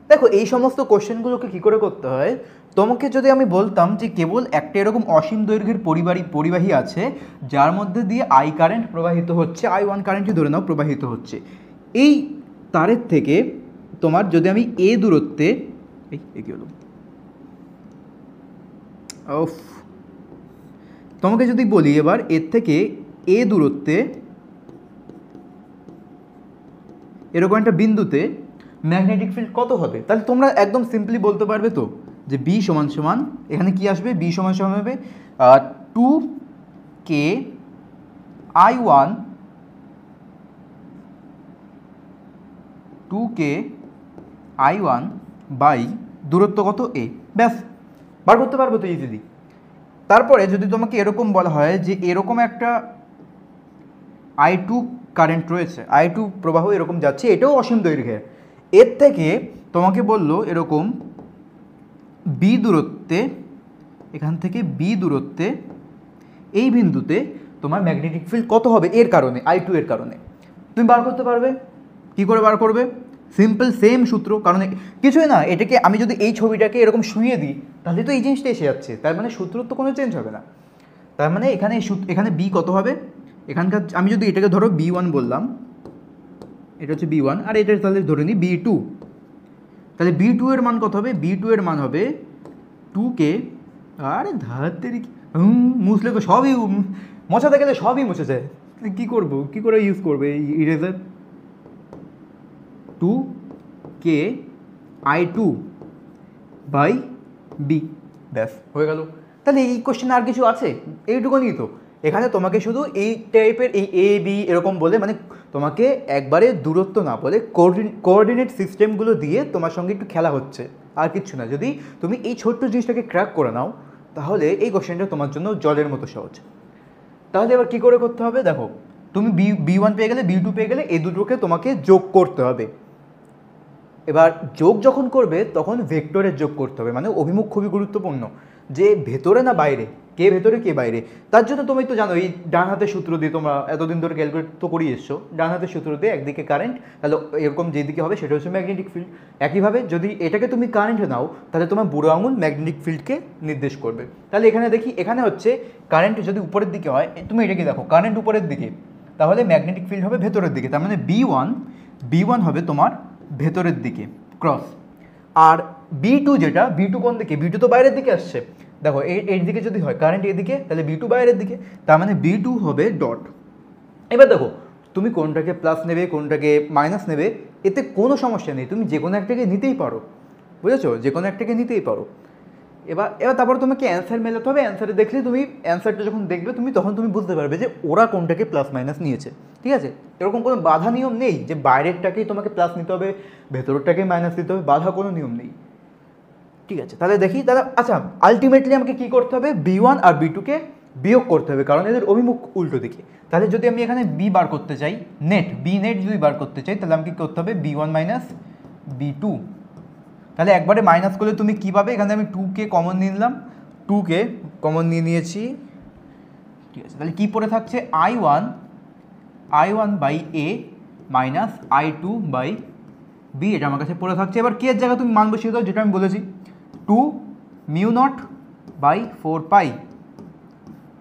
A: দেখো এই সমস্ত কোশ্চেনগুলোকে কী করে করতে হয়, তোমাকে যদি আমি বলতাম যে কেবল একটা এরকম অসীম দৈর্ঘ্যের পরিবাহী আছে যার মধ্যে দিয়ে I কারেন্ট প্রবাহিত হচ্ছে, I1 কারেন্টই ধরে নাও প্রবাহিত হচ্ছে, এই তারের থেকে তোমার যদি আমি এ দূরত্বে কি হলো তোমাকে যদি বলি এবার এর থেকে এ দূরত্বে এরকম একটা বিন্দুতে ম্যাগনেটিক ফিল্ড কত হবে, তাহলে তোমরা একদম সিম্পলি বলতে পারবে তো যে বি সমান সমান এখানে কি আসবে, বি সমান সমান হবে 2k I1 বাই দূরত্ব কত এ, ব্যাস বার করতে পারবো তো ইজিলি। তারপরে যদি তোমাকে এরকম বলা হয় যে এরকম একটা I2 কারেন্ট রয়েছে, I2 প্রবাহ এরকম যাচ্ছে, এটাও অসীম দৈর্ঘ্যের, এর থেকে তোমাকে বললো এরকম বি দূরত্বে, এখান থেকে বি দূরত্বে এই বিন্দুতে তোমার ম্যাগনেটিক ফিল্ড কত হবে এর কারণে, I2 এর কারণে, তুমি বার করতে পারবে। কি করে বার করবে? সিম্পল সেম সূত্র, কারণ কিছুই না, এটাকে আমি যদি এই ছবিটাকে এরকম শুইয়ে দিই তাহলে তো এই জিনিসটা এসে যাচ্ছে, তার মানে সূত্র তো কোনো চেঞ্জ হবে না। তার মানে এখানে বি কত হবে, এখানকার আমি যদি এটাকে ধরো B1 বললাম, এটা হচ্ছে B1 আর এটা তাহলে ধরে নিই B2, তাহলে B2 এর মান কত হবে, B2 এর মান হবে 2k, আরে ধাতের মুছলে তো সবই মোছাতে গেলে সবই মুছে যায়, কী করবো, কী করে ইউজ করবে এই eraser, 2k I2 by B, ব্যাস হয়ে গেল। তাহলে এই কোশ্চেনে আর কিছু আছে? এইটুকুনি তো। এখানে তোমাকে শুধু এই টাইপের এই এ বি এরকম বলে, মানে তোমাকে একবারে দূরত্ব না বলে কোঅর্ডিনেট সিস্টেমগুলো দিয়ে তোমার সঙ্গে একটু খেলা হচ্ছে, আর কিচ্ছু না। যদি তুমি এই ছোট্ট জিনিসটাকে ক্র্যাক করে নাও তাহলে এই কোশ্চেনটা তোমার জন্য জলের মতো সহজ। তাহলে এবার কী করে করতে হবে, দেখো তুমি B1 পেয়ে গেলে, B2 পেয়ে গেলে, এই দুটোকে তোমাকে যোগ করতে হবে। এবার যোগ যখন করবে তখন ভেক্টরের যোগ করতে হবে, মানে অভিমুখ খুবই গুরুত্বপূর্ণ, যে ভেতরে না বাইরে, কে ভেতরে কে বাইরে। তার জন্য তুমি তো জানো এই ডান হাতের সূত্র দিয়ে, তোমরা এতদিন ধরে ক্যালকুলেট তো করিয়ে এসছো, ডান হাতের সূত্র দিয়ে একদিকে কারেন্ট, তাহলে এরকম যেদিকে হবে সেটা হচ্ছে ম্যাগনেটিক ফিল্ড। একইভাবে যদি এটাকে তুমি কারেন্টে নাও তাহলে তোমার বুড়ো আঙুল ম্যাগনেটিক ফিল্ডকে নির্দেশ করবে। তাহলে এখানে দেখি, এখানে হচ্ছে কারেন্ট যদি উপরের দিকে হয়, তুমি এটাকে দেখো কারেন্ট উপরের দিকে, তাহলে ম্যাগনেটিক ফিল্ড হবে ভেতরের দিকে, তার মানে B1 হবে তোমার ভেতরের দিকে ক্রস। আর B2 যেটা, B2 কোন দিকে, B2 তো বাইরের দিকে আসছে, দেখো এর দিকে যদি হয় কারেন্ট এদিকে, তাহলে B2 বাইরের দিকে, তার মানে B2 হবে ডট। এবার দেখো তুমি কোনটাকে প্লাস নেবে কোনটাকে মাইনাস নেবে এতে কোনো সমস্যা নেই, তুমি যে কোনো একটাকে নিতেই পারো, বুঝেছো, যে কোনো একটাকে নিতেই পারো। এবার তারপর তোমাকে অ্যান্সার মেলাতে হবে, অ্যান্সারে দেখলে তুমি অ্যান্সারটা যখন দেখবে তখন তুমি বুঝতে পারবে যে ওরা কোনটাকে প্লাস মাইনাস নিয়েছে। ঠিক আছে, এরকম কোনো বাধা নিয়ম নেই যে বাইরেরটাকেই তোমাকে প্লাস নিতে হবে ভেতরটাকেই মাইনাস নিতে হবে, বাধা কোনো নিয়ম নেই। ঠিক আছে, তাহলে দেখি তাহলে, আচ্ছা আলটিমেটলি আমাকে কী করতে হবে, B1 আর B2কে বিয়োগ করতে হবে, কারণ এদের অভিমুখ উল্টো দিকে। তাহলে যদি আমি এখানে বি বার করতে চাই, বি নেট যদি বার করতে চাই, তাহলে আমাকে কী করতে হবে, B1 মাইনাস B2, তাহলে একবারে মাইনাস করলে তুমি কী পাবে, এখানে আমি 2কে কমন নিয়ে নিলাম, 2কে কমন নিয়েছি। ঠিক আছে, তাহলে কী পড়ে থাকছে, I1 by A minus I2 by B, এটা আমার কাছে পড়ে থাকছে। এবার কে এর জায়গায় তুমি মান বসিয়ে দাও, যেটা আমি বলেছি 2μ0 বাই 4π,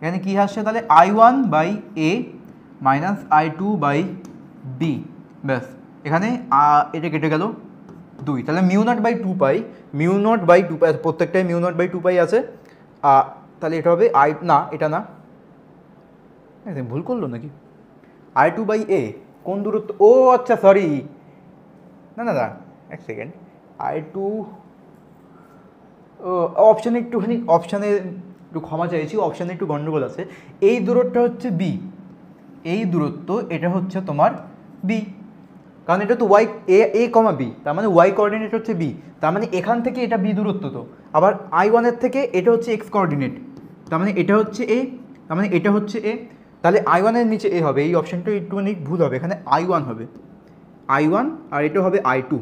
A: এখানে কী আসছে তাহলে I1 by A minus I2 by B, ব্যাস এখানে এটা কেটে গেল 2, তাহলে μ0 বাই 2π, প্রত্যেকটাই μ0 বাই 2π আছে, তাহলে এটা হবে না এটা না, ভুল করলো নাকি, I2 বাই এ কোন দূরত্ব, ও আচ্ছা সরি, না এক সেকেন্ড, I2 অপশানে একটুখানি, অপশানে একটু ক্ষমা চাইছি, অপশানে একটু গণ্ডগোল আছে। এই দূরত্বটা হচ্ছে বি, এই দূরত্ব এটা হচ্ছে তোমার বি, কারণ এটা তো এ কমা বি, তার মানে ওয়াই কোঅর্ডিনেট হচ্ছে বি, তার মানে এখান থেকে এটা বি দূরত্ব, তো আবার I1 এর থেকে এটা হচ্ছে এক্স কোঅর্ডিনেট, তার মানে এটা হচ্ছে এ, তার মানে এটা হচ্ছে এ, তাহলে I1 এর নিচে এ হবে। এই অপশানটা একটুখানি ভুল হবে, এখানে I1 হবে, I1 আর এটা হবে I2।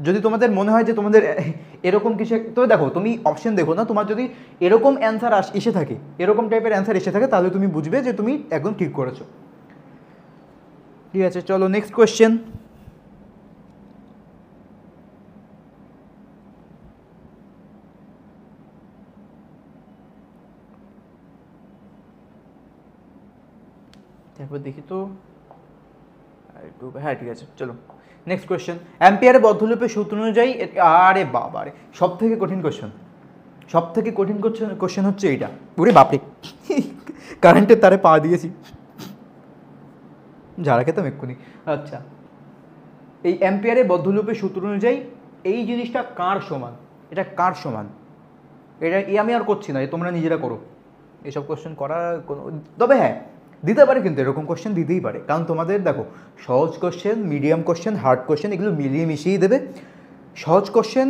A: যদি তোমাদের মনে হয় যে তোমাদের এরকম কিছু, তো দেখো তুমি অপশন দেখো না, তোমার যদি এরকম অ্যান্সার এসে থাকে, এরকম টাইপের অ্যান্সার এসে থাকে, তাহলে তুমি বুঝবে যে তুমি একদম ঠিক করেছো। ঠিক আছে, চলো নেক্সট কোয়েশ্চেন। তারপর দেখি তো, হ্যাঁ ঠিক আছে চলো নেক্সট কোয়েশ্চেন। অ্যাম্পিয়ারের বদ্ধলূপের সূত্র অনুযায়ী, আরে বাবা রে, সব থেকে কঠিন কোয়েশ্চেন, সব থেকে কঠিন কোয়েশ্চেন হচ্ছে এইটা। ওরে বাপরে, কারেন্টের তারে পা দিয়েছি, ঝাড়া খেতাম এক্ষুনি। আচ্ছা, এই অ্যাম্পিয়ারের বদ্ধলূপের সূত্র অনুযায়ী এই জিনিসটা কার সমান, এটা কার সমান, এটা আমি আর করছি না, তোমরা নিজেরা করো। এসব কোয়েশ্চেন করা কোনো, তবে হ্যাঁ দিতে পারে, কিন্তু এরকম কোয়েশ্চেন দিতেই পারে, কারণ তোমাদের দেখো সহজ question, medium question, hard question এগুলো মিলিয়ে মিশিয়েই দেবে। সহজ কোয়েশ্চেন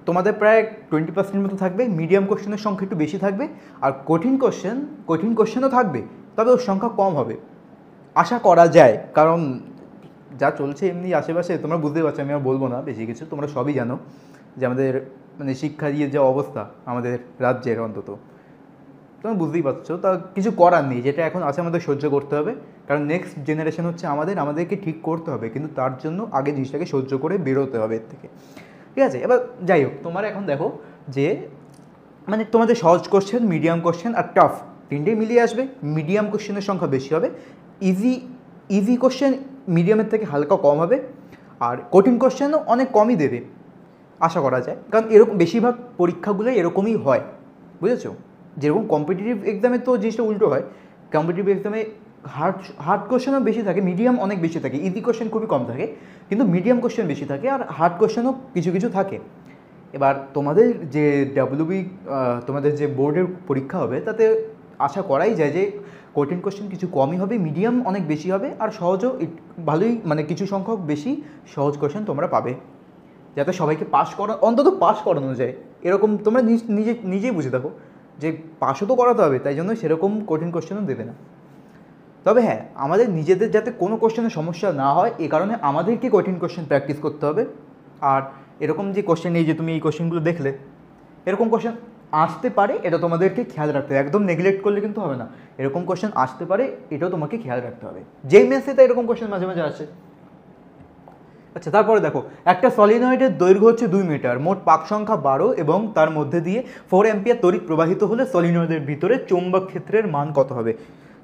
A: তোমাদের প্রায় 20% মতো থাকবে, মিডিয়াম কোয়েশ্চেনের সংখ্যা একটু বেশি থাকবে, আর কঠিন কোয়েশ্চেনও থাকবে, তবে ওর সংখ্যা কম হবে আশা করা যায়, কারণ যা চলছে এমনি আশেপাশে তোমরা বুঝতেই পারছো, আমি আর বলবো না বেশি কিছু, তোমরা সবই জানো যে আমাদের মানে শিক্ষা দিয়ে যে অবস্থা আমাদের রাজ্যের, অন্তত তোমরা বুঝতেই পারছো। তা কিছু করার নেই, যেটা এখন আছে আমাদের সহ্য করতে হবে, কারণ নেক্সট জেনারেশন হচ্ছে আমাদেরকে ঠিক করতে হবে, কিন্তু তার জন্য আগে জিনিসটাকে সহ্য করে বেরোতে হবে এর থেকে। ঠিক আছে, এবার যাই হোক, তোমার এখন দেখো যে মানে তোমাদের সহজ কোশ্চেন, মিডিয়াম কোশ্চেন আর টাফ তিনটেই মিলিয়ে আসবে। মিডিয়াম কোশ্চেনের সংখ্যা বেশি হবে, ইজি কোশ্চেন মিডিয়ামের থেকে হালকা কম হবে, আর কঠিন কোশ্চেনও অনেক কমই দেবে আশা করা যায়, কারণ এরকম বেশিরভাগ পরীক্ষাগুলোই এরকমই হয়, বুঝেছো? যেরকম কম্পিটিটিভ এক্সামে তো জিনিসটা উল্টো হয়, কম্পিটিটিভ এক্সামে হার্ড কোশ্চেনও বেশি থাকে, মিডিয়াম অনেক বেশি থাকে, ইজি কোশ্চেন খুবই কম থাকে, কিন্তু মিডিয়াম কোশ্চেন বেশি থাকে, আর হার্ড কোশ্চেনও কিছু কিছু থাকে। এবার তোমাদের যে তোমাদের যে বোর্ডের পরীক্ষা হবে, তাতে আশা করাই যায় যে কঠিন কোশ্চেন কিছু কমই হবে, মিডিয়াম অনেক বেশি হবে, আর সহজও ভালোই, মানে কিছু সংখ্যক বেশি সহজ কোশ্চেন তোমরা পাবে, যাতে সবাইকে অন্তত পাস করানো যায়। এরকম তোমরা নিজেই বুঝে থাকো যে পাসও তো করাতে হবে, তাই জন্য সেরকম কঠিন কোশ্চেনও দেবে না। তবে হ্যাঁ, আমাদের নিজেদের যাতে কোনো কোশ্চেনের সমস্যা না হয়, এ কারণে আমাদেরকে কঠিন কোশ্চেন প্র্যাকটিস করতে হবে। আর এরকম যে কোশ্চেন, এই যে তুমি এই কোশ্চেনগুলো দেখলে, এরকম কোশ্চেন আসতে পারে, এটা তোমাদেরকে খেয়াল রাখতে হবে, একদম নেগলেক্ট করলে কিন্তু হবে না। এরকম কোশ্চেন আসতে পারে, এটাও তোমাকে খেয়াল রাখতে হবে। যেই মেসে তো এরকম কোশ্চেন মাঝে মাঝে আসে। আচ্ছা, তারপরে দেখো, একটা সলিনয়েডের দৈর্ঘ্য হচ্ছে 2 মিটার, মোট পাক সংখ্যা 12 এবং তার মধ্যে দিয়ে 4 অ্যাম্পিয়ার তড়িৎ প্রবাহিত হলে সলিনয়েডের ভিতরে চৌম্বক ক্ষেত্রের মান কত হবে?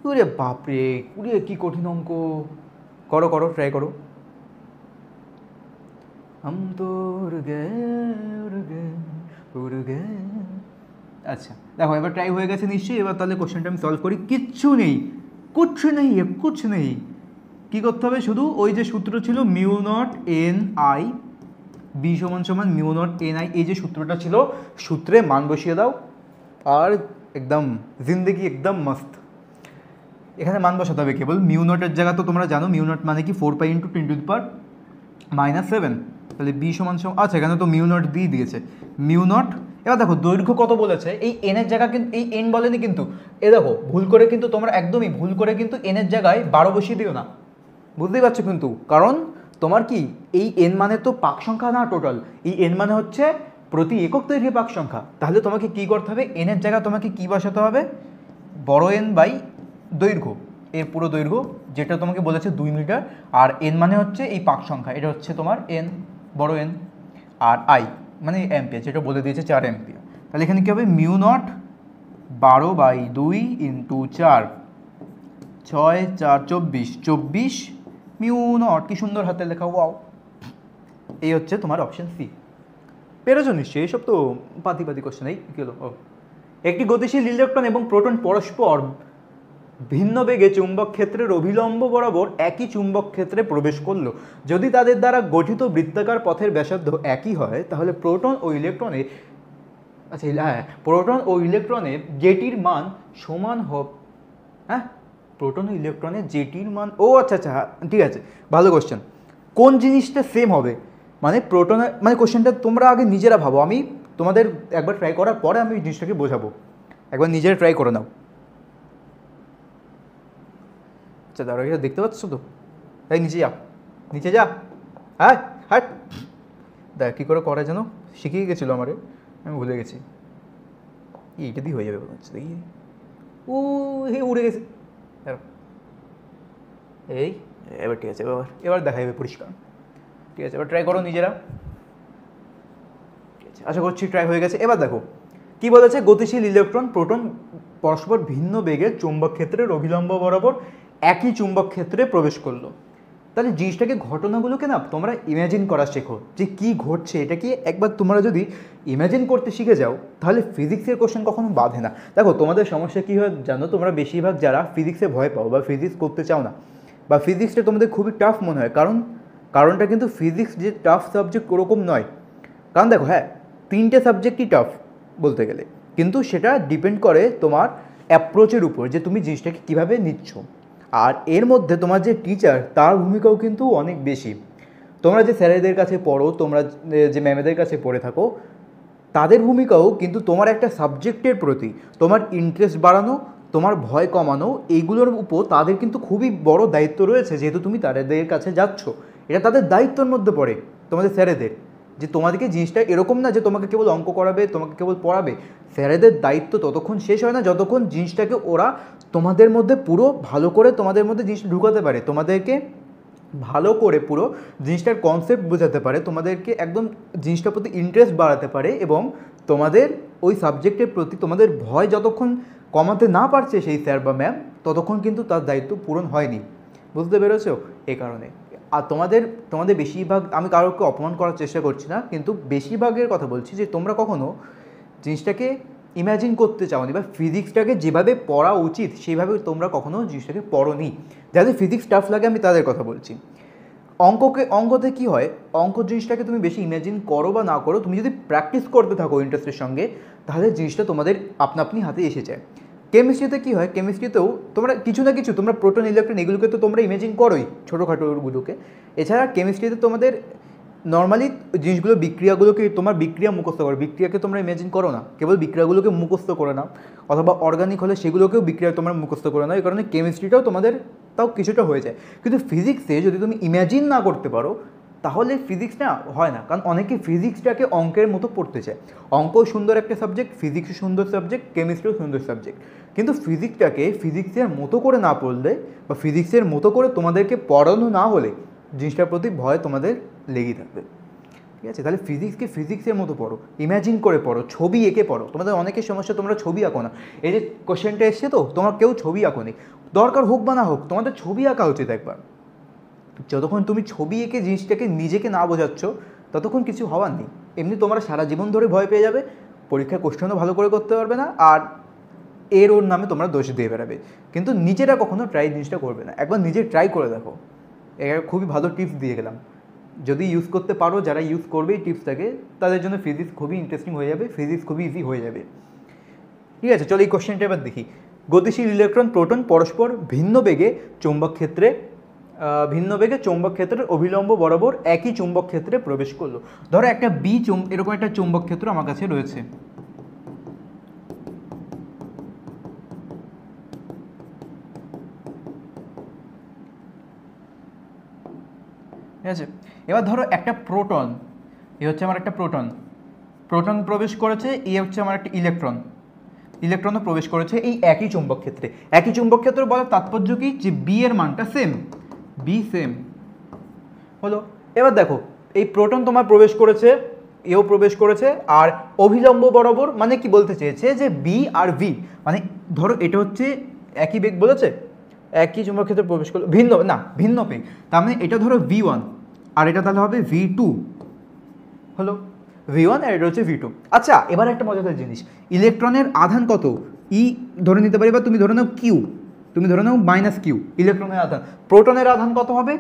A: ওরে বাপরে, কুড়িয়ে কি কঠিন অঙ্ক! করো ট্রাই করো। আচ্ছা দেখো, এবার ট্রাই হয়ে গেছে নিশ্চয়ই। এবার তাহলে কোশ্চেনটা আমি সলভ করি। কিচ্ছু নেই, কুছ নেই। কী করতে হবে, শুধু ওই যে সূত্র ছিল mu naught N I B সমান মিউ নট এন আই, এই যে সূত্রটা ছিল, সূত্রে মান বসিয়ে দাও, আর একদম জিন্দেগি একদম মস্ত। এখানে মান বসাতে হবে কেবল, মিউ নটের জায়গা তো তোমরা জানো, মিউ নট মানে কি 4 পাই ইন্টু 10⁻⁷। তাহলে বি সমান, আচ্ছা এখানে তো মিউ নট দিয়ে দিয়েছে, মিউ নট। এবার দেখো দৈর্ঘ্য কত বলেছে, এই এনের জায়গা কিন্তু এই এন বলেনি কিন্তু, এ দেখো ভুল করে কিন্তু তোমরা একদমই ভুল করে কিন্তু এনের জায়গায় 12 বসিয়ে দিও না, বুঝতেই পারছো কিন্তু, কারণ তোমার কি এই এন মানে তো পাক সংখ্যা না টোটাল, এই এন মানে হচ্ছে প্রতি একক দৈর্ঘ্যে পাক সংখ্যা। তাহলে তোমাকে কি করতে হবে, এনের জায়গা তোমাকে কি বসাতে হবে, বড় এন বাই দৈর্ঘ্য, এর পুরো দৈর্ঘ্য, যেটা তোমাকে বলেছে 2 মিটার, আর এন মানে হচ্ছে এই পাক সংখ্যা, এটা হচ্ছে তোমার এন, বড় এন, আর আই মানে অ্যাম্পিয়ার, যেটা বলে দিয়েছে 4 অ্যাম্পিয়ার। তাহলে এখানে কী হবে, mu not 12/2 into 4, 6 4 24 mu not. কি সুন্দর হাতে লেখা, ওয়াও! এই হচ্ছে তোমার অপশন সি। পেরেছো নিশ্চয়ই, এইসব তো পাতি কোশ্চেন। এই কী হলো, ও একটি গতিশীল ইলেকট্রন এবং প্রোটন পরস্পর ভিন্ন বেগে চুম্বক ক্ষেত্রের অভিলম্ব বরাবর একই চুম্বক ক্ষেত্রে প্রবেশ করলো। যদি তাদের দ্বারা গঠিত বৃত্তাকার পথের ব্যাসার্ধ একই হয়, তাহলে প্রোটন ও ইলেকট্রনের জেটির মান সমান হবে। হ্যাঁ, প্রোটন ও ইলেকট্রনের জেটির মান, ও আচ্ছা ঠিক আছে, ভালো কোশ্চেন। কোন জিনিসটা সেম হবে, মানে প্রোটনের, মানে কোশ্চেনটা তোমরা আগে নিজেরা ভাবো, আমি তোমাদের একবার ট্রাই করার পরে আমি জিনিসটাকে বোঝাবো। একবার নিজের ট্রাই করে নাও। আচ্ছা দাঁড়া, এটা দেখতে পাচ্ছ তো? এই নিচে যা, নিচে যা, হ্যাঁ হ্যাঁ। দেখ কী করে করা যেন শিখিয়ে গেছিলো আমারে, আমি ভুলে গেছি। এইটা দিয়ে হয়ে যাবে মনে হচ্ছে, দেখি। ও হে উড়ে গেছে। এই এবার ঠিক আছে, এবার দেখা যাবে পরিষ্কার। ঠিক আছে, এবার ট্রাই করো নিজেরা। ঠিক আছে, আশা করছি ট্রাই হয়ে গেছে। এবার দেখো কি বলেছে, গতিশীল ইলেকট্রন প্রোটন পরস্পর ভিন্ন বেগে চুম্বক ক্ষেত্রের অভিলম্ব বরাবর একই চুম্বক ক্ষেত্রে প্রবেশ করলো। তাহলে জিনিসটাকে, ঘটনাগুলোকে না তোমরা ইমাজিন করা শেখো যে কী ঘটছে। এটা কি একবার তোমরা যদি ইমাজিন করতে শিখে যাও তাহলে ফিজিক্সের কোশ্চেন কখনো বাঁধে না। দেখো তোমাদের সমস্যা কী হয় জানো, তোমরা বেশিরভাগ যারা ফিজিক্সে ভয় পাও বা ফিজিক্স করতে চাও না, বা ফিজিক্সটা তোমাদের খুবই টাফ মনে হয়, কারণটা কিন্তু ফিজিক্স যে টাফ সাবজেক্ট ওরকম নয়। কারণ দেখো, হ্যাঁ 3টে সাবজেক্টই টাফ বলতে গেলে, কিন্তু সেটা ডিপেন্ড করে তোমার অ্যাপ্রোচের উপর, যে তুমি জিনিসটাকে কীভাবে নিচ্ছ। আর এর মধ্যে তোমার যে টিচার, তার ভূমিকাও কিন্তু অনেক বেশি। তোমরা যে স্যারেদের কাছে পড়ো, তোমরা যে ম্যামেদের কাছে পড়ে থাকো, তাদের ভূমিকাও কিন্তু তোমার একটা সাবজেক্টের প্রতি তোমার ইন্টারেস্ট বাড়ানো, তোমার ভয় কমানো, এইগুলোর উপর তাদের কিন্তু খুবই বড় দায়িত্ব রয়েছে। যেহেতু তুমি তাদের কাছে যাচ্ছ, এটা তাদের দায়িত্বের মধ্যে পড়ে, তোমাদের স্যারেদের, যে তোমাদেরকে জিনিসটা এরকম না যে তোমাকে কেবল অঙ্ক করাবে, তোমাকে কেবল পড়াবে। স্যারেদের দায়িত্ব ততক্ষণ শেষ হয় না যতক্ষণ জিনিসটাকে ওরা তোমাদের মধ্যে পুরো ভালো করে তোমাদের মধ্যে জিনিসটা ঢুকাতে পারে, তোমাদেরকে ভালো করে পুরো জিনিসটার কনসেপ্ট বোঝাতে পারে, তোমাদেরকে একদম জিনিসটার প্রতি ইন্টারেস্ট বাড়াতে পারে, এবং তোমাদের ওই সাবজেক্টের প্রতি তোমাদের ভয় যতক্ষণ কমাতে না পারছে সেই স্যার বা ম্যাম, ততক্ষণ কিন্তু তার দায়িত্ব পূরণ হয়নি। বুঝতে পেরেছো? এই কারণে। আর তোমাদের বেশিরভাগ, আমি কারোকে অপমান করার চেষ্টা করছি না, কিন্তু বেশিরভাগের কথা বলছি যে তোমরা কখনো জিনিসটাকে ইম্যাজিন করতে চাওনি, বা ফিজিক্সটাকে যেভাবে পড়া উচিত সেইভাবে তোমরা কখনো জিনিসটাকে পড়োনি। যাদের ফিজিক্স টাফ লাগে আমি তাদের কথা বলছি। অঙ্কতে কি হয়, অঙ্ক জিনিসটাকে তুমি বেশি ইম্যাজিন করো বা না করো, তুমি যদি প্র্যাকটিস করতে থাকো ইন্টারেস্টের সঙ্গে, তাহলে জিনিসটা তোমাদের আপনা আপনি হাতে এসে যায়। কেমিস্ট্রিতে কী হয়, কেমিস্ট্রিতেও তোমরা কিছু না কিছু, তোমরা প্রোটন ইলেকট্রন এগুলোকে তো তোমরা ইমেজিন করোই, ছোটোখাটোগুলোকে। এছাড়া কেমিস্ট্রিতে তোমাদের নর্মালি জিনিসগুলো, বিক্রিয়াগুলোকে, তোমার বিক্রিয়া মুখস্থ করো, বিক্রিয়াকে তোমরা ইমেজিন করো না, কেবল বিক্রিয়াগুলোকে মুখস্থ করে নাও। অথবা অর্গানিক হলে সেগুলোকেও বিক্রিয়া তোমরা মুখস্থ করে নাও। এই কারণে কেমিস্ট্রিটাও তোমাদের তাও কিছুটা হয়ে যায়। কিন্তু ফিজিক্সে যদি তুমি ইম্যাজিন না করতে পারো, তাহলে ফিজিক্স না হয় না। কারণ অনেকে ফিজিক্সটাকে অঙ্কের মতো পড়তে চায়। অঙ্কও সুন্দর একটা সাবজেক্ট, ফিজিক্সও সুন্দর সাবজেক্ট, কেমিস্ট্রিও সুন্দর সাবজেক্ট, কিন্তু ফিজিক্সটাকে ফিজিক্সের মতো করে না পড়লে, বা ফিজিক্সের মতো করে তোমাদেরকে পড়ানো না হলে, জিনিসটার প্রতি ভয় তোমাদের লেগেই থাকবে। ঠিক আছে? তাহলে ফিজিক্সকে ফিজিক্সের মতো পড়ো, ইম্যাজিন করে পড়ো, ছবি এঁকে পড়ো। তোমাদের অনেকের সমস্যা, তোমরা ছবি আঁকো না। এই যে কোশ্চেনটা এসছে, তো তোমার কেউ ছবি আঁকো নি, দরকার হোক বা না হোক তোমাদের ছবি আঁকা উচিত একবার। যতক্ষণ তুমি ছবি এঁকে জিনিসটাকে নিজেকে না বোঝাচ্ছ, ততক্ষণ কিছু হওয়ার নেই। এমনি তোমরা সারা জীবন ধরে ভয় পেয়ে যাবে, পরীক্ষায় কোশ্চেনও ভালো করে করতে পারবে না, আর ওর নামে তোমরা দোষ দিয়ে বেড়াবে। কিন্তু নিজেরা কখনো ট্রাই জিনিসটা করবে না। একবার নিজে ট্রাই করে দেখো। এটা খুবই ভালো টিপস দিয়ে গেলাম। যদি ইউজ করতে পারো, যারা ইউজ করবে এই টিপসটাকে, তাদের জন্য ফিজিক্স খুবই ইন্টারেস্টিং হয়ে যাবে, ফিজিক্স খুবই ইজি হয়ে যাবে। ঠিক আছে, চলো এই কোশ্চেনটা এবার দেখি। গতিশীল ইলেকট্রন প্রোটন পরস্পর ভিন্ন বেগে চৌম্বক ক্ষেত্রের অভিলম্ব বরাবর একই চুম্বক ক্ষেত্রে প্রবেশ করলো। ধরো একটা এরকম একটা চুম্বক ক্ষেত্র আমার কাছে রয়েছে। ঠিক আছে, এবার ধরো একটা প্রোটন, এ হচ্ছে আমার একটা প্রোটন প্রবেশ করেছে, এ হচ্ছে আমার একটা ইলেকট্রনও প্রবেশ করেছে এই একই চুম্বক ক্ষেত্রে। একই চুম্বক ক্ষেত্র বলার তাৎপর্য কি, যে বি এর মানটা সেম, বি সেম হলো। এবার দেখো, এই প্রোটন তোমার প্রবেশ করেছে, এও প্রবেশ করেছে, আর অভিলম্ব বরাবর মানে কি বলতে চেয়েছে, যে বি আর ভি, মানে ধরো এটা হচ্ছে একই বেগ বলেছে, একই চুম্বক ক্ষেত্রে প্রবেশ করলো, ভিন্ন বেগ, তার মানে এটা ধরো V1 আর এটা তাহলে হবে V2 হলো। V1 আর এটা হচ্ছে V2। আচ্ছা, এবার একটা মজাদার জিনিস, ইলেকট্রনের আধান কত, ই ধরে নিতে পারি, বা তুমি ধরে নাও কিউ, তুমি ধরে নাও -Q। ইলেকট্রনের আধান, প্রোটনের আধান কত হবে,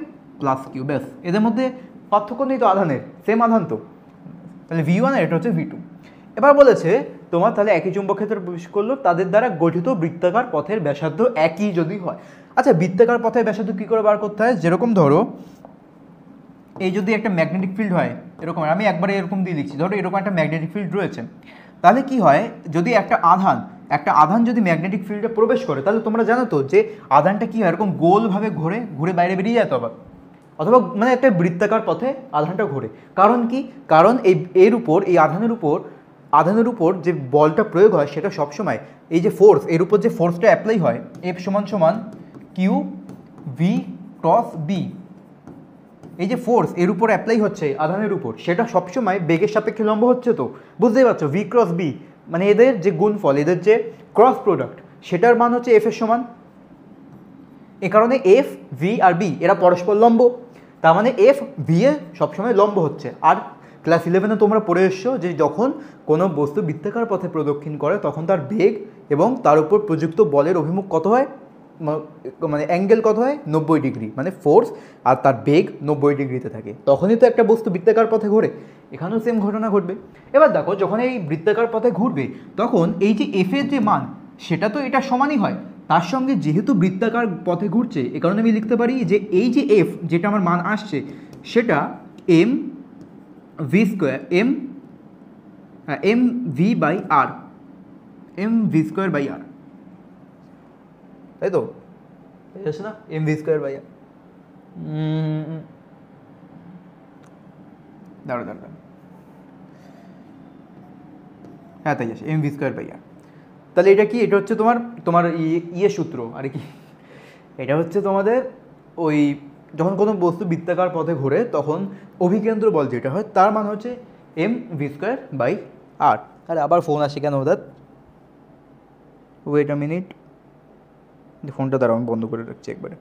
A: +Q। ব্যাস, এদের মধ্যে পার্থক্য নেই তো আধানের, সেম আধান তো। তাহলে V1 আর এটা হচ্ছে V2। এবার বলেছে তোমার তাহলে একই চুম্বক ক্ষেত্রে প্রবেশ করলো, তাদের দ্বারা গঠিত বৃত্তাকার পথের ব্যাসার্ধ একই যদি হয়। আচ্ছা, বৃত্তাকার পথের ব্যাসার্ধ কী করে বার করতে হয়, যেরকম ধরো এই যদি একটা ম্যাগনেটিক ফিল্ড হয় এরকম, আমি একবারে এরকম দিয়ে লিখছি, ধরো এরকম একটা ম্যাগনেটিক ফিল্ড রয়েছে, তাহলে কি হয়, যদি একটা আধান একটা আধান যদি ম্যাগনেটিক ফিল্ডে প্রবেশ করে তাহলে তোমরা জানো তো যে আধানটা কি হয়, এরকম গোলভাবে ঘুরে ঘুরে বাইরে বেরিয়ে যায় তো আবার, অথবা মানে একটা বৃত্তাকার পথে আধানটা ঘোরে। কারণ কি, কারণ এর উপর, এই আধানের উপর যে বলটা প্রয়োগ হয় সেটা সবসময় এই যে ফোর্স, এর উপর যে ফোর্সটা অ্যাপ্লাই হয় এফ সমান সমান কিউ ভি ক্রস বি, এই যে ফোর্স এর উপর অ্যাপ্লাই হচ্ছে আধানের উপর সেটা সবসময় বেগের সাপেক্ষে লম্ব হচ্ছে, তো বুঝতেই পারছো ভি ক্রস বি মানে এদের যে গুণফল, এদের যে ক্রস প্রোডাক্ট সেটার মান হচ্ছে এফ এর সমান। এ কারণে এফ ভি আর বি এরা পরস্পর লম্ব, তার মানে এফ ভি এ সবসময় লম্ব হচ্ছে। আর ক্লাস 11-এ তোমরা পড়ে এসছো যে যখন কোনো বস্তু বৃত্তাকার পথে প্রদক্ষিণ করে তখন তার বেগ এবং তার উপর প্রযুক্ত বলের অভিমুখ কত হয়, মানে অ্যাঙ্গেল কত হয় 90 ডিগ্রি, মানে ফোর্স আর তার বেগ 90 ডিগ্রিতে থাকে, তখনই তো একটা বস্তু বৃত্তাকার পথে ঘোরে। এখানেও সেম ঘটনা ঘটবে। এবার দেখো যখন এই বৃত্তাকার পথে ঘুরবে তখন এই যে এফ এর যে মান সেটা তো এটা সমানই হয়, তার সঙ্গে যেহেতু বৃত্তাকার পথে ঘুরছে এ কারণে আমি লিখতে পারি যে এই যে এফ যেটা আমার মান আসছে সেটা M V square M V by R, M V square by R, তাই তো আছে না, M V square by R. দাঁড়ো, হ্যাঁ তাই আছে M V square by R. তাহলে এটা কি, এটা হচ্ছে তোমার ইয়ে সূত্র আর কি, এটা হচ্ছে তোমাদের ওই যখন কোনো বস্তু বৃত্তাকার পথে ঘোরে তখন অভিকেন্দ্র বল যেটা হয় তার মান হচ্ছে এম ভি স্কোয়ার বাই আর। আরে আবার ফোন আসে কেন ওদের, ওয়েট আ মিনিট, ফোনটা দ্বারা আমি বন্ধ করে রাখছি একবারে।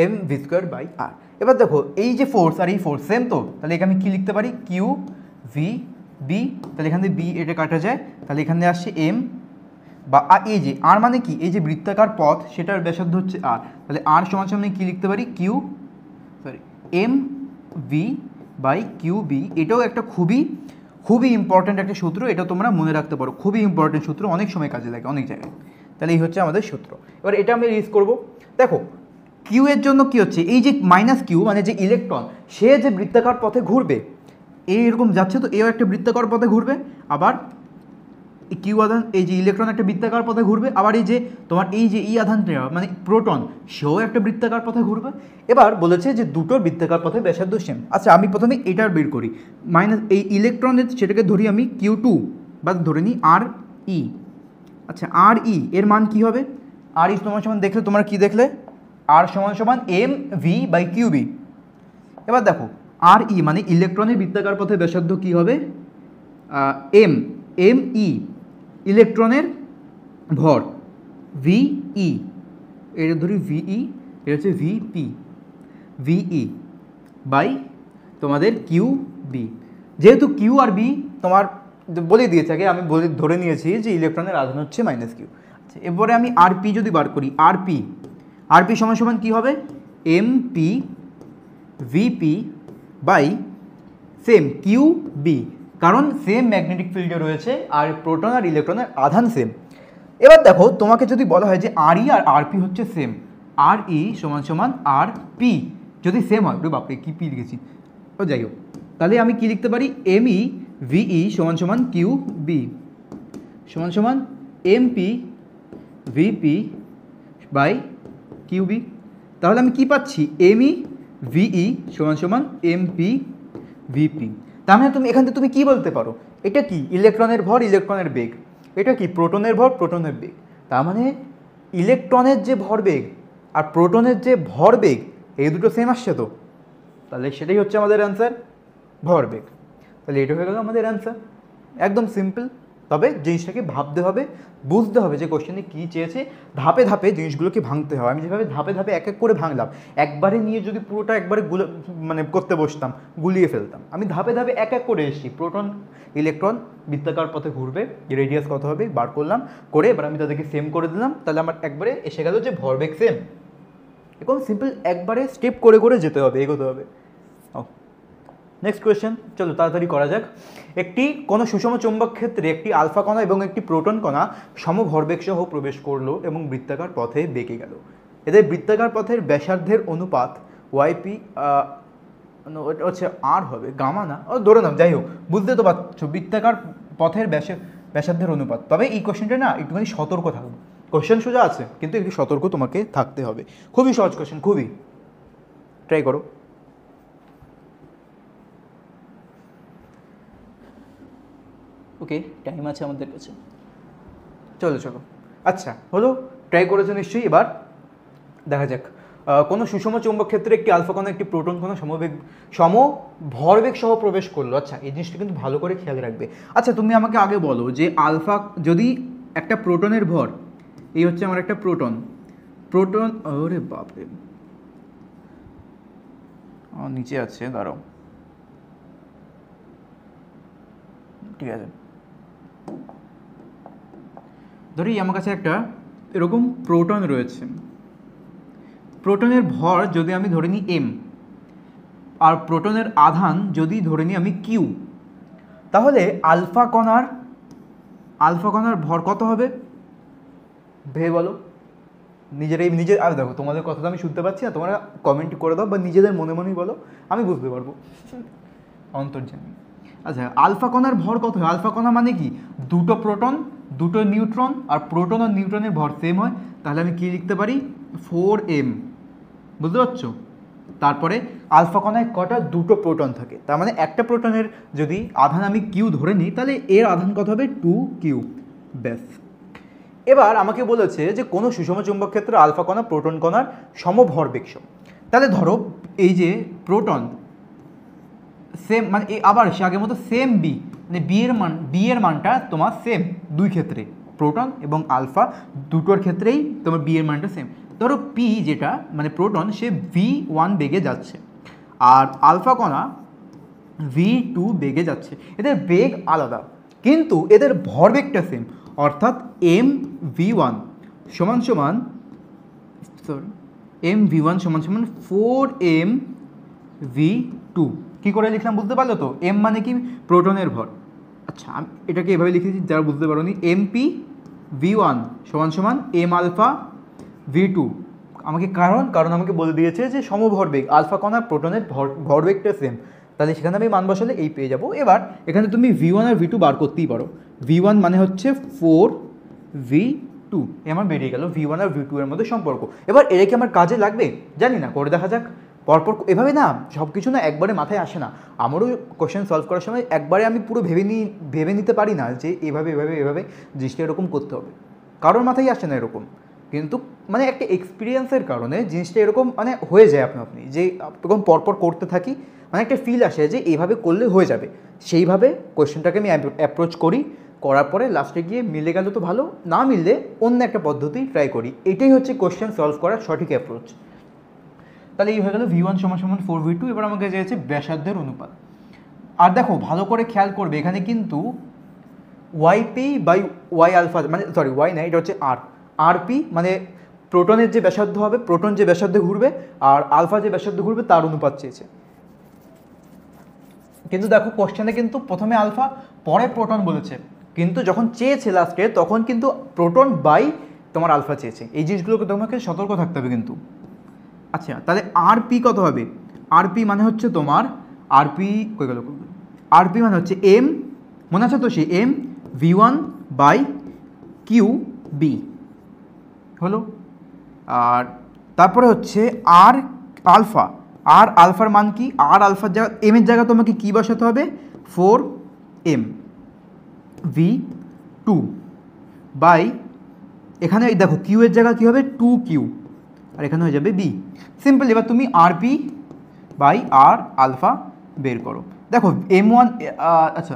A: এম ভি স্কোয়ার বাই আর। এবার দেখো এই যে ফোর্স আর এই ফোর্স সেম তো, তাহলে এখানে আমি কী লিখতে পারি কিউ ভি বি, তাহলে এখান থেকে বি এটা কাটা যায়, তাহলে এখানে আসছে এম বা এই যে আর মানে কি, এই যে বৃত্তাকার পথ সেটার ব্যাসার্ধ হচ্ছে আর, তাহলে আর সমান সমান কী লিখতে পারি M V by Q B. এটাও একটা খুবই ইম্পর্ট্যান্ট একটা সূত্র, এটা তোমরা মনে রাখতে পারো, খুবই ইম্পর্ট্যান্ট সূত্র, অনেক সময় কাজে লাগে অনেক জায়গায়। তাহলে এই হচ্ছে আমাদের সূত্র। এবার এটা আমি ইউজ করবো। দেখো কিউ এর জন্য কি হচ্ছে, এই যে মাইনাস কিউ মানে যে ইলেকট্রন সে যে বৃত্তাকার পথে ঘুরবে, এইরকম যাচ্ছে তো এও একটা বৃত্তাকার পথে ঘুরবে, আবার কিউ আধান এই যে ইলেকট্রন একটা বৃত্তাকার পথে ঘুরবে, আবার এই যে তোমার এই যে ই আধানটা মানে প্রোটন সেও একটা বৃত্তাকার পথে ঘুরবে। এবার বলেছে যে দুটোর বৃত্তাকার পথে ব্যাসার্ধ সেম। আচ্ছা আমি প্রথমে এটার বের করি, মাইনাস এই ইলেকট্রনের সেটাকে ধরি আমি কিউ টু বা ধরে নিই আর ই। আচ্ছা আর ই এর মান কী হবে, আর ই সমান সমান দেখলে তোমরা কী দেখলে আর সমান সমান M V by Q B. এবার দেখো আর ই মানে ইলেকট্রনের বৃত্তাকার পথে ব্যাসার্ধ কী হবে এম ই ইলেকট্রনের ভর, ভিই এটা ধরি ভিই, এটা হচ্ছে ভিই বাই তোমাদের কিউ বি। যেহেতু কিউ আর বি তোমার বলে দিয়েছে আগে, আমি ধরে নিয়েছি যে ইলেকট্রনের আধান হচ্ছে মাইনাস কিউ। আচ্ছা এরপরে আমি আর পি যদি বার করি, আর পি সমান সমান কী হবে M P VP by same Q B, কারণ সেম ম্যাগনেটিক ফিল্ডে রয়েছে আর প্রোটন আর ইলেকট্রনের আধান সেম। এবার দেখো তোমাকে যদি বলা হয় যে আর ই আর আর পি হচ্ছে সেম, আর ই সমান সমান আর পি যদি সেম হয়, ওরে বাপরে কী পি লিখেছি, ও যাই হোক, তাহলে আমি কি লিখতে পারি এম ই ভিই সমান সমান কিউ বি সমান সমান M P VP by Q B. তাহলে আমি কি পাচ্ছি এম ই ভিই সমান সমান এম পি ভিপি। তার মানে তুমি এখান থেকে তুমি কী বলতে পারো, এটা কি ইলেকট্রনের ভর ইলেকট্রনের বেগ, এটা কি প্রোটনের ভর প্রোটনের বেগ। তার মানে ইলেকট্রনের যে ভরবেগ আর প্রোটনের যে ভরবেগ এই দুটো সেম আসছে তো, তাহলে সেটাই হচ্ছে আমাদের অ্যান্সার ভরবেগ। তাহলে এটা হয়ে গেল আমাদের অ্যান্সার, একদম সিম্পল। তবে জিনিসটাকে ভাবতে হবে, বুঝতে হবে যে কোশ্চেনে কী চেয়েছে, ধাপে ধাপে জিনিসগুলোকে ভাঙতে হবে। আমি যেভাবে ধাপে ধাপে এক এক করে ভাঙলাম, একবারে নিয়ে যদি পুরোটা একবারে মানে করতে বসতাম গুলিয়ে ফেলতাম। আমি ধাপে ধাপে এক এক করে এসেছি, প্রোটন ইলেকট্রন বৃত্তাকার পথে ঘুরবে, রেডিয়াস কত হবে বার করলাম, করে এবার আমি তাদেরকে সেম করে দিলাম, তাহলে আমার একবারে এসে গেল যে ভরবেগ সেম। এখন সিম্পল একবারে স্টেপ করে করে যেতে হবে, এগোতে হবে। নেক্সট কোয়েশ্চেন, চলো তাড়াতাড়ি করা যাক। কোনো সুষম চৌম্বক ক্ষেত্রে একটি আলফা কণা এবং একটি প্রোটন কণা সমভরবেগ সহ প্রবেশ করলো এবং বৃত্তাকার পথে বেঁকে গেল। এদের বৃত্তাকার পথের ব্যাসার্ধের অনুপাত ওয়াইপি হচ্ছে আর হবে, গামা না, ধরে নাও, যাই হোক, বুঝতে তো পারছো, বৃত্তাকার পথের ব্যাসার্ধের অনুপাত। তবে এই কোয়েশ্চেনটা না একটুখানি সতর্ক থাকবে, কোয়েশ্চেন সোজা আছে কিন্তু একটু সতর্ক তোমাকে থাকতে হবে। খুবই সহজ কোয়েশ্চেন, খুবই, ট্রাই করো। ওকে, টাইম আছে আমাদের কাছে, চলো চলো। আচ্ছা হলো, ট্রাই করেছো নিশ্চয়ই। এবার দেখা যাক, কোনো সুষম চৌম্বক ক্ষেত্রে একটি আলফা কণা একটি প্রোটন কণা সমভরবেগ সহ প্রবেশ করলো। আচ্ছা, এই জিনিসটা কিন্তু ভালো করে খেয়াল রাখবে। আচ্ছা তুমি আমাকে আগে বলো যে আলফা, যদি একটা প্রোটনের ভর, এই হচ্ছে আমার একটা প্রোটন, ওরে বাপরে, নিচে আছে, দাঁড়াও, ঠিক আছে, ধরি আমার কাছে একটা এরকম প্রোটন রয়েছে, প্রোটনের ভর যদি আমি ধরে নিই এম, আর প্রোটনের আধান যদি ধরে নিই আমি কিউ, তাহলে আলফা কণার ভর কত হবে ভেবে বলো নিজের। আর দেখো, তোমাদের কথা তো আমি শুনতে পাচ্ছি না, তোমরা কমেন্ট করে দাও বা নিজেদের মনে মনেই বলো, আমি বুঝতে পারবো, অন্তর্জামী। আচ্ছা, আলফা কণার ভর কত হয়? আলফা কণা মানে কি, দুটো প্রোটন দুটো নিউট্রন, আর প্রোটন আর নিউট্রনের ভর সেম হয়, তাহলে আমি কি লিখতে পারি, 4m, বুঝতে পারছো? তারপরে আলফা কণায় কটা, দুটো প্রোটন থাকে, তার মানে একটা প্রোটনের যদি আধান আমি কিউ ধরে নিই, তাহলে এর আধান কত হবে, 2q, ব্যাস। এবার আমাকে বলেছে যে কোনো সুষম চৌম্বক ক্ষেত্রে আলফা কণা প্রোটন কণার সমভরবেগ সম। তাহলে ধরো এই যে প্রোটন সেম, মানে আবার সে আগের মতো সেম বি, মানে বি এর মানটা তোমার সেম দুই ক্ষেত্রে, প্রোটন এবং আলফা দুটোর ক্ষেত্রেই তোমার বি এর মানটা সেম। ধরো পি যেটা মানে প্রোটন, সে v1 বেগে যাচ্ছে, আর আলফা কণা v2 বেগে যাচ্ছে। এদের বেগ আলাদা কিন্তু এদের ভরবেগটা সেম, অর্থাৎ mv1 সমান সমান mv1 সমান সমান 4mv2। কী করে লিখলাম বুঝতে পারলো তো? m মানে কি, প্রোটনের ভর। আচ্ছা আমি এটাকে এভাবে লিখেছি, যারা বুঝতে পারো নি, mp v1 সমান সমান m আলফা v2। আমাকে কারণ আমাকে বলে দিয়েছে যে সমভরবেগ, আলফা কণা প্রোটনের ভরবেগটা সেম, তাহলে সেখানে আমি মান বসালে এই পেয়ে যাবো। এবার এখানে তুমি v1 আর v2 বার করতেই পারো। v1 মানে হচ্ছে 4v2, আমার বেরিয়ে গেল v1 আর v2 এর মধ্যে সম্পর্ক। এবার এটা কি আমার কাজে লাগবে জানি না, করে দেখা যাক। পরপর এভাবে না সব কিছু না একবারে মাথায় আসে না, আমারও কোশ্চেন সলভ করার সময় একবারে আমি পুরো ভেবে নিতে পারি না যে এভাবে জিনিসটা এরকম করতে হবে, কারোর মাথায় আসে না এরকম, কিন্তু মানে একটা এক্সপিরিয়েন্সের কারণে জিনিসটা এরকম মানে হয়ে যায় আপনি যে এরকম পরপর করতে থাকি, মানে একটা ফিল আসে যে এইভাবে করলে হয়ে যাবে, সেইভাবে কোয়েশ্চেনটাকে আমি অ্যাপ্রোচ করি, করার পরে লাস্টে গিয়ে মিলে গেল তো ভালো, না মিললে অন্য একটা পদ্ধতি ট্রাই করি। এটাই হচ্ছে কোয়েশ্চেন সলভ করার সঠিক অ্যাপ্রোচ। তাহলে এই হয়ে গেল v1 সমান সমান 4v2। এবার আমাকে চেয়েছে ব্যাসার্ধের অনুপাত। আর দেখো ভালো করে খেয়াল করবে, এখানে কিন্তু ওয়াইপি বাই ওয়াই আলফা, মানে সরি ওয়াই না, এটা হচ্ছে আরপি, মানে প্রোটনের যে ব্যাসার্ধ হবে, প্রোটন যে ব্যাসার্ধে ঘুরবে আর আলফা যে ব্যাসার্ধে ঘুরবে তার অনুপাত চেয়েছে। কিন্তু দেখো কোশ্চেনে কিন্তু প্রথমে আলফা পরে প্রোটন বলেছে, কিন্তু যখন চেয়েছে লাস্টে তখন কিন্তু প্রোটন বাই তোমার আলফা চেয়েছে। এই জিনিসগুলোকে তোমাকে সতর্ক থাকতে হবে কিন্তু। আচ্ছা তাহলে আরপি কত হবে? আরপি মানে হচ্ছে তোমার আরপি মানে হচ্ছে এম, মনে আছে তো, সেই M v1 by Q B হলো। আর তারপরে হচ্ছে আর আলফার মান কি, আর আলফার জায়গা এমের জায়গা তোমাকে কী বসাতে হবে, 4m v2 বাই, এখানে দেখো কিউ এর জায়গা কী হবে, 2q, আর এখানে হয়ে যাবে বি। সিম্পল। এবার তুমি আরপি বাই আর আলফা বের করো। দেখো m1, আচ্ছা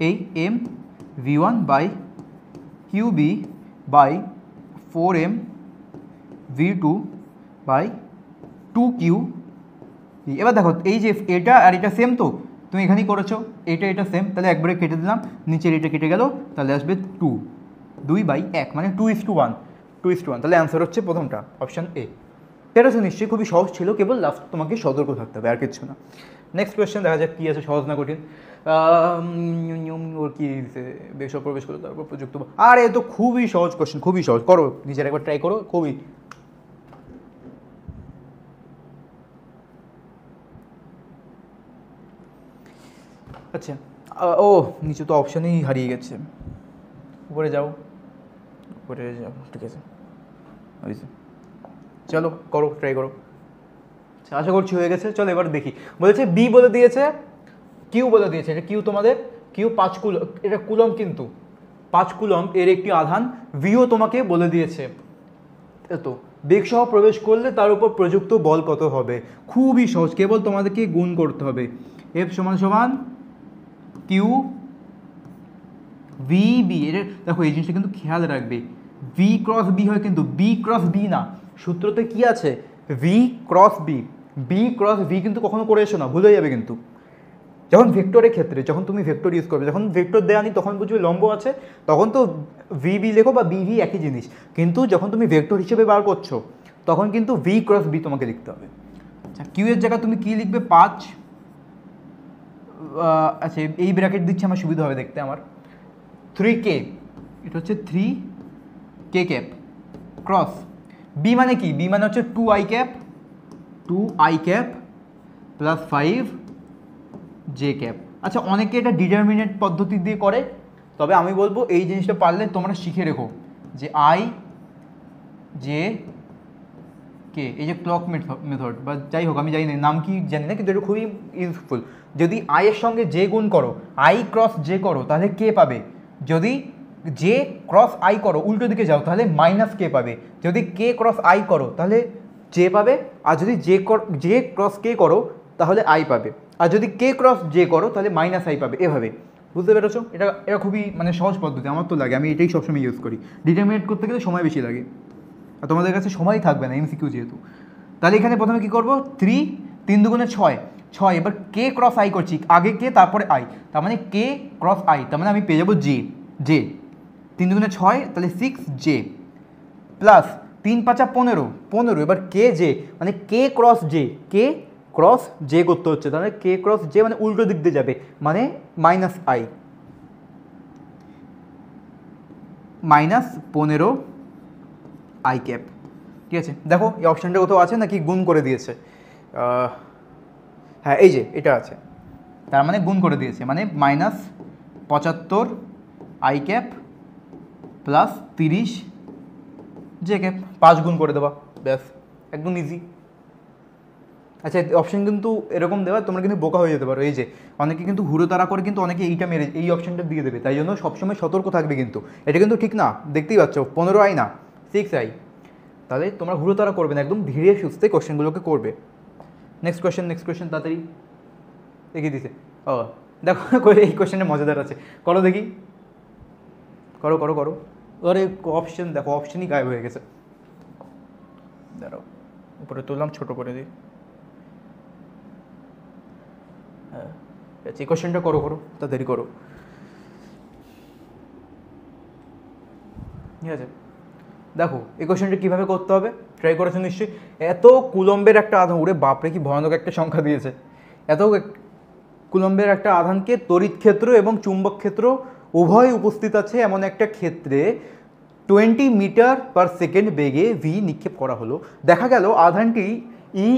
A: এই m v1 by Q B by 4m v2 by 2q। এবার দেখো এই যে এটা আর এটা সেম, তো তুমি এখানেই করেছো, এটা সেম, তাহলে একবারে কেটে দিলাম, নিচের এটা কেটে গেল, তাহলে আসবে 2 বাই 1, মানে 2:1, তাহলে অ্যান্সার হচ্ছে প্রথমটা, অপশান এ। পেরেছো নিশ্চয়ই, খুবই সহজ ছিল, কেবল লাস্ট তোমাকে সতর্ক থাকতে হবে, আর কিছু না। নেক্সট কোয়েশ্চেন দেখা যাক কী আছে, সহজ না কঠিন। ওর কী দিচ্ছে, বেসব প্রবেশ করো তারপর প্রযুক্ত, আর এ তো খুবই সহজ কোয়েশ্চেন, খুবই সহজ, করো নিজের একবার ট্রাই করো, খুবই। আচ্ছা ও নিচে তো অপশানেই হারিয়ে গেছে, উপরে যাও, উপরে যাও, ঠিক আছে হয়েছে, চলো করো, ট্রাই করো। আচ্ছা আশা করছি হয়ে গেছে, চলো এবার দেখি। বলেছে বি বলে দিয়েছে, কিউ বলে দিয়েছে, এটা কিউ তোমাদের, কিউ 5 কুলম, এটা কুলম কিন্তু 5 কুলম এর একটি আধান, ভিও তোমাকে বলে দিয়েছে, তো বেগ সহ প্রবেশ করলে তার উপর প্রযুক্ত বল কত হবে, খুবই সহজ, কেবল তোমাদেরকে গুণ করতে হবে। এফ সমান সমান কিউ ভি বি, এটা দেখো এই জিনিসটা কিন্তু খেয়াল রাখবে, ভি ক্রস বি হয় কিন্তু বি ক্রস বি না, সূত্রতে কি আছে V cross B, B cross V কিন্তু কখনো করে এসো না, ভুলে যাবে কিন্তু। যখন ভেক্টরের ক্ষেত্রে, যখন তুমি ভেক্টর ইউজ করবে, যখন ভেক্টর দেওয়া নেই তখন বুঝবে লম্ব আছে, তখন তো ভি বি লেখো বা বি ভি একই জিনিস, কিন্তু যখন তুমি ভেক্টর হিসেবে বার করছো তখন কিন্তু ভি ক্রস বি তোমাকে লিখতে হবে। আচ্ছা কিউ এর জায়গায় তুমি কি লিখবে 5, আচ্ছা এই ব্র্যাকেট দিচ্ছে আমার সুবিধা হবে দেখতে, আমার 3K, এটা হচ্ছে 3K ক্যাপ ক্রস বি মানে কি, বি মানে হচ্ছে 2I cap, 2I cap plus 5J cap. আচ্ছা অনেকে এটা ডিটারমিনেট পদ্ধতি দিয়ে করে, তবে আমি বলবো এই জিনিসটা পারলে তোমরা শিখে রেখো যে I J K, এই যে ক্লক মেথড বা যাই হোক আমি জানি না নাম কি জানি না, কিন্তু এটা খুবই ইউজফুল। যদি আই এর সঙ্গে জে গুণ করো, আই ক্রস জে করো তাহলে কে পাবে, যদি জে ক্রস আই করো উল্টো দিকে যাও তাহলে মাইনাস কে পাবে, যদি কে ক্রস আই করো তাহলে জে পাবে, আর যদি জে ক্রস কে করো তাহলে আই পাবে, আর যদি কে ক্রস জে করো তাহলে মাইনাস আই পাবে, এভাবে। বুঝতে পেরেছো? এটা খুবই মানে সহজ পদ্ধতি, আমার তো লাগে, আমি এটাই সবসময় ইউজ করি। ডিটারমিনেট করতে গেলে সময় বেশি লাগে, আর তোমাদের কাছে সময় থাকবে না এমসিকিউ যেহেতু। তাহলে এখানে প্রথমে কী করবো, 3 দুগুণে 6, এবার কে ক্রস আই করছি, আগে কে তারপরে আই, তার মানে কে ক্রস আই, তার মানে আমি পেয়ে যাবো জে, 3 দুগুণে 6 তাহলে 6J প্লাস 3 5 15, এবার কে জে মানে কে ক্রস জে করতে হচ্ছে, তাহলে কে ক্রস জে মানে উল্টো দিক দিয়ে যাবে, মানে minus I, minus 15I cap. ঠিক আছে, দেখো এই অপশানটা কোথাও আছে নাকি গুণ করে দিয়েছে, হ্যাঁ এই যে এটা আছে, তার মানে গুণ করে দিয়েছে, মানে minus 75I cap plus 30J cap, 5 গুণ করে দেওয়া, ব্যাস একদম ইজি। আচ্ছা অপশান কিন্তু এরকম দেওয়া, তোমরা কিন্তু বোকা হয়ে যেতে পারো, এই যে অনেকে কিন্তু হুড়োতাড়া করে কিন্তু অনেকে এইটা মেরে এই অপশানটা দিয়ে দেবে, তাই জন্য সবসময় সতর্ক থাকবে কিন্তু, এটা কিন্তু ঠিক না, দেখতেই পাচ্ছ 15I না 6I, তাহলে তোমরা হুড়োতাড়া করবে না, একদম ধীরে সুস্থে কোশ্চেনগুলোকে করবে। নেক্সট কোয়েশ্চেন তাড়াতাড়ি দেখিয়ে দিছে, ও দেখো এই কোয়েশ্চেনটা মজাদার আছে, করো দেখি, করো আরে অপশান দেখো, অপশানই গায়েব হয়ে গেছে, দাঁড়াও উপরে তুললাম ছোট করে দিই, হ্যাঁ এই কোয়েশ্চেনটা করো তাড়াতাড়ি করো, ঠিক আছে। দেখো এই কোয়েশ্চেনটা কীভাবে করতে হবে ট্রাই করেছো নিশ্চয়ই। এত কুলম্বের একটা আধান, ওরে বাপরে কি ভয়ানক একটা সংখ্যা দিয়েছে, এত কুলম্বের একটা আধানকে তড়িৎ ক্ষেত্র এবং চুম্বক ক্ষেত্র উভয় উপস্থিত আছে এমন একটা ক্ষেত্রে 20 মিটার পার সেকেন্ড বেগে ভি নিক্ষেপ করা হলো, দেখা গেল আধানটি ই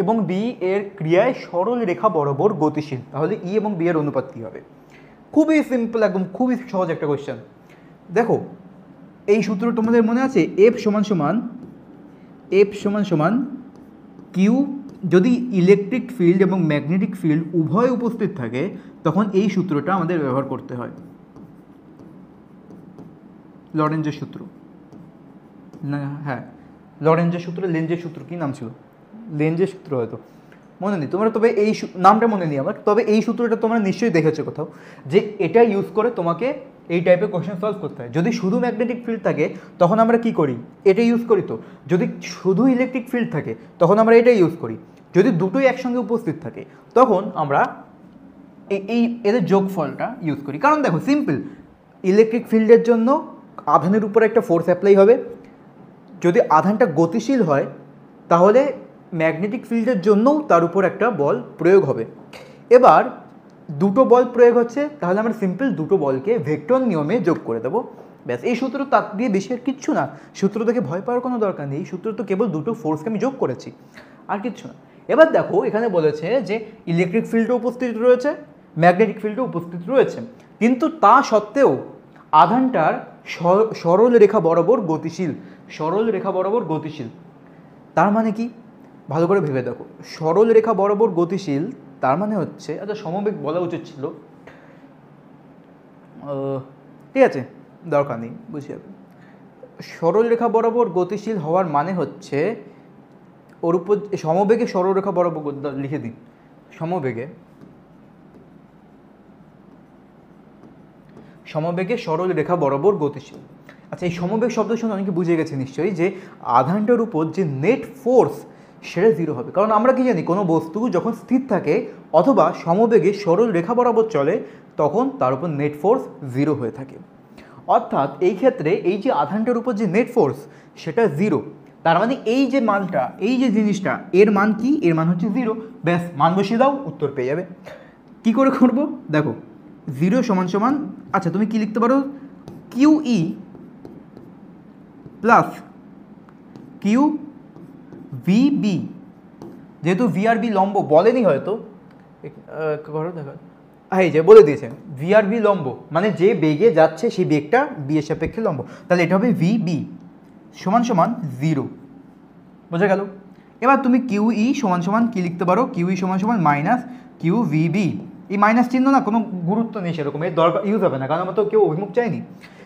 A: এবং বি এর ক্রিয়ায় সরল রেখা বরাবর গতিশীল, তাহলে ই এবং বি এর অনুপাত কী হবে। খুবই সিম্পল, একদম খুবই সহজ একটা কোয়েশ্চেন। দেখো এই সূত্র তোমাদের মনে আছে, এফ সমান সমান কিউ, যদি ইলেকট্রিক ফিল্ড এবং ম্যাগনেটিক ফিল্ড উভয় উপস্থিত থাকে তখন এই সূত্রটা আমাদের ব্যবহার করতে হয়, লরেঞ্জের সূত্র না, হ্যাঁ লরেঞ্জের সূত্র, লেঞ্জের সূত্র, কী নাম ছিল, লেঞ্জের সূত্র হয়তো মনে নেই তোমরা, তবে এই নামটা মনে নেই আমার, তবে এই সূত্রটা তোমরা নিশ্চয়ই দেখেছো কোথাও, যে এটা ইউজ করে তোমাকে এই টাইপের কোয়েশ্চেন সলভ করতে হয়। যদি শুধু ম্যাগনেটিক ফিল্ড থাকে তখন আমরা কি করি, এটা ইউজ করি, তো যদি শুধু ইলেকট্রিক ফিল্ড থাকে তখন আমরা এটা ইউজ করি, যদি দুটোই একসঙ্গে উপস্থিত থাকে তখন আমরা এদের যোগফলটা ইউজ করি। কারণ দেখো সিম্পল, ইলেকট্রিক ফিল্ডের জন্য আধানের উপর একটা ফোর্স অ্যাপ্লাই হবে, যদি আধানটা গতিশীল হয় তাহলে ম্যাগনেটিক ফিল্ডের জন্যও তার উপর একটা বল প্রয়োগ হবে। এবার দুটো বল প্রয়োগ হচ্ছে, তাহলে আমরা সিম্পল দুটো বলকে ভেক্টর নিয়মে যোগ করে দেবো, ব্যাস। এই সূত্র তার দিয়ে বেশি আর কিচ্ছু না, সূত্র থেকে ভয় পাওয়ার কোনো দরকার নেই, সূত্র তো কেবল দুটো ফোর্সকে আমি যোগ করেছি, আর কিচ্ছু না। এবার দেখো এখানে বলেছে যে ইলেকট্রিক ফিল্ডও উপস্থিত রয়েছে, ম্যাগনেটিক ফিল্ডও উপস্থিত রয়েছে, কিন্তু তা সত্ত্বেও আধানটার সরল রেখা বরাবর গতিশীল, সরল রেখা বরাবর গতিশীল। তার মানে কি, ভালো করে ভেবে দেখো, সরল রেখা বরাবর গতিশীল তার মানে হচ্ছে, আচ্ছা সমবেগ বলা উচিত ছিল, ঠিক আছে দরকার নেই, বুঝে যাবে। সরল রেখা বরাবর গতিশীল হওয়ার মানে হচ্ছে ওর উপর সমবেগে সরলরেখা বরাবর লিখে দিন, সমবেগে সরল রেখা বরাবর গতিশীল। আচ্ছা এই সমবেগ শব্দ শুনে অনেকে বুঝে গেছে নিশ্চয়ই যে আধানটার উপর যে নেট ফোর্স সেটা জিরো হবে, কারণ আমরা কি জানি কোনো বস্তু যখন স্থির থাকে অথবা সমবেগে সরল রেখা বরাবর চলে তখন তার উপর নেট ফোর্স জিরো হয়ে থাকে। অর্থাৎ এই ক্ষেত্রে এই যে আধানটার উপর যে নেট ফোর্স সেটা জিরো, তার মানে এই যে মানটা, এই যে জিনিসটা, এর মান কি, এর মান হচ্ছে জিরো, ব্যাস মান বসিয়ে দাও উত্তর পেয়ে যাবে। কি করে করবো দেখো, জিরো সমান সমান, আচ্ছা তুমি কি লিখতে পারো, Q E plus Q V B, যেহেতু ভি আর বি লম্ব বলেনি হয়তো, করো দেখো, এই যে বলে দিয়েছে ভি আর বি লম্ব, মানে যে বেগে যাচ্ছে সেই বেগটা বি এর সাপেক্ষে লম্ব, তাহলে এটা হবে ভি বি সমান সমান জিরো, বোঝা গেল। এবার তুমি কিউ ই সমান সমান কী লিখতে পারো, কিউ ই সমান সমান মাইনাস কিউ ভি বি, এই মাইনাস চিহ্ন না কোনো গুরুত্ব নেই সেরকম, এর দরকার ইউজ হবে না, কারণ আমরা তো কেউ অভিমুখ চাইনি।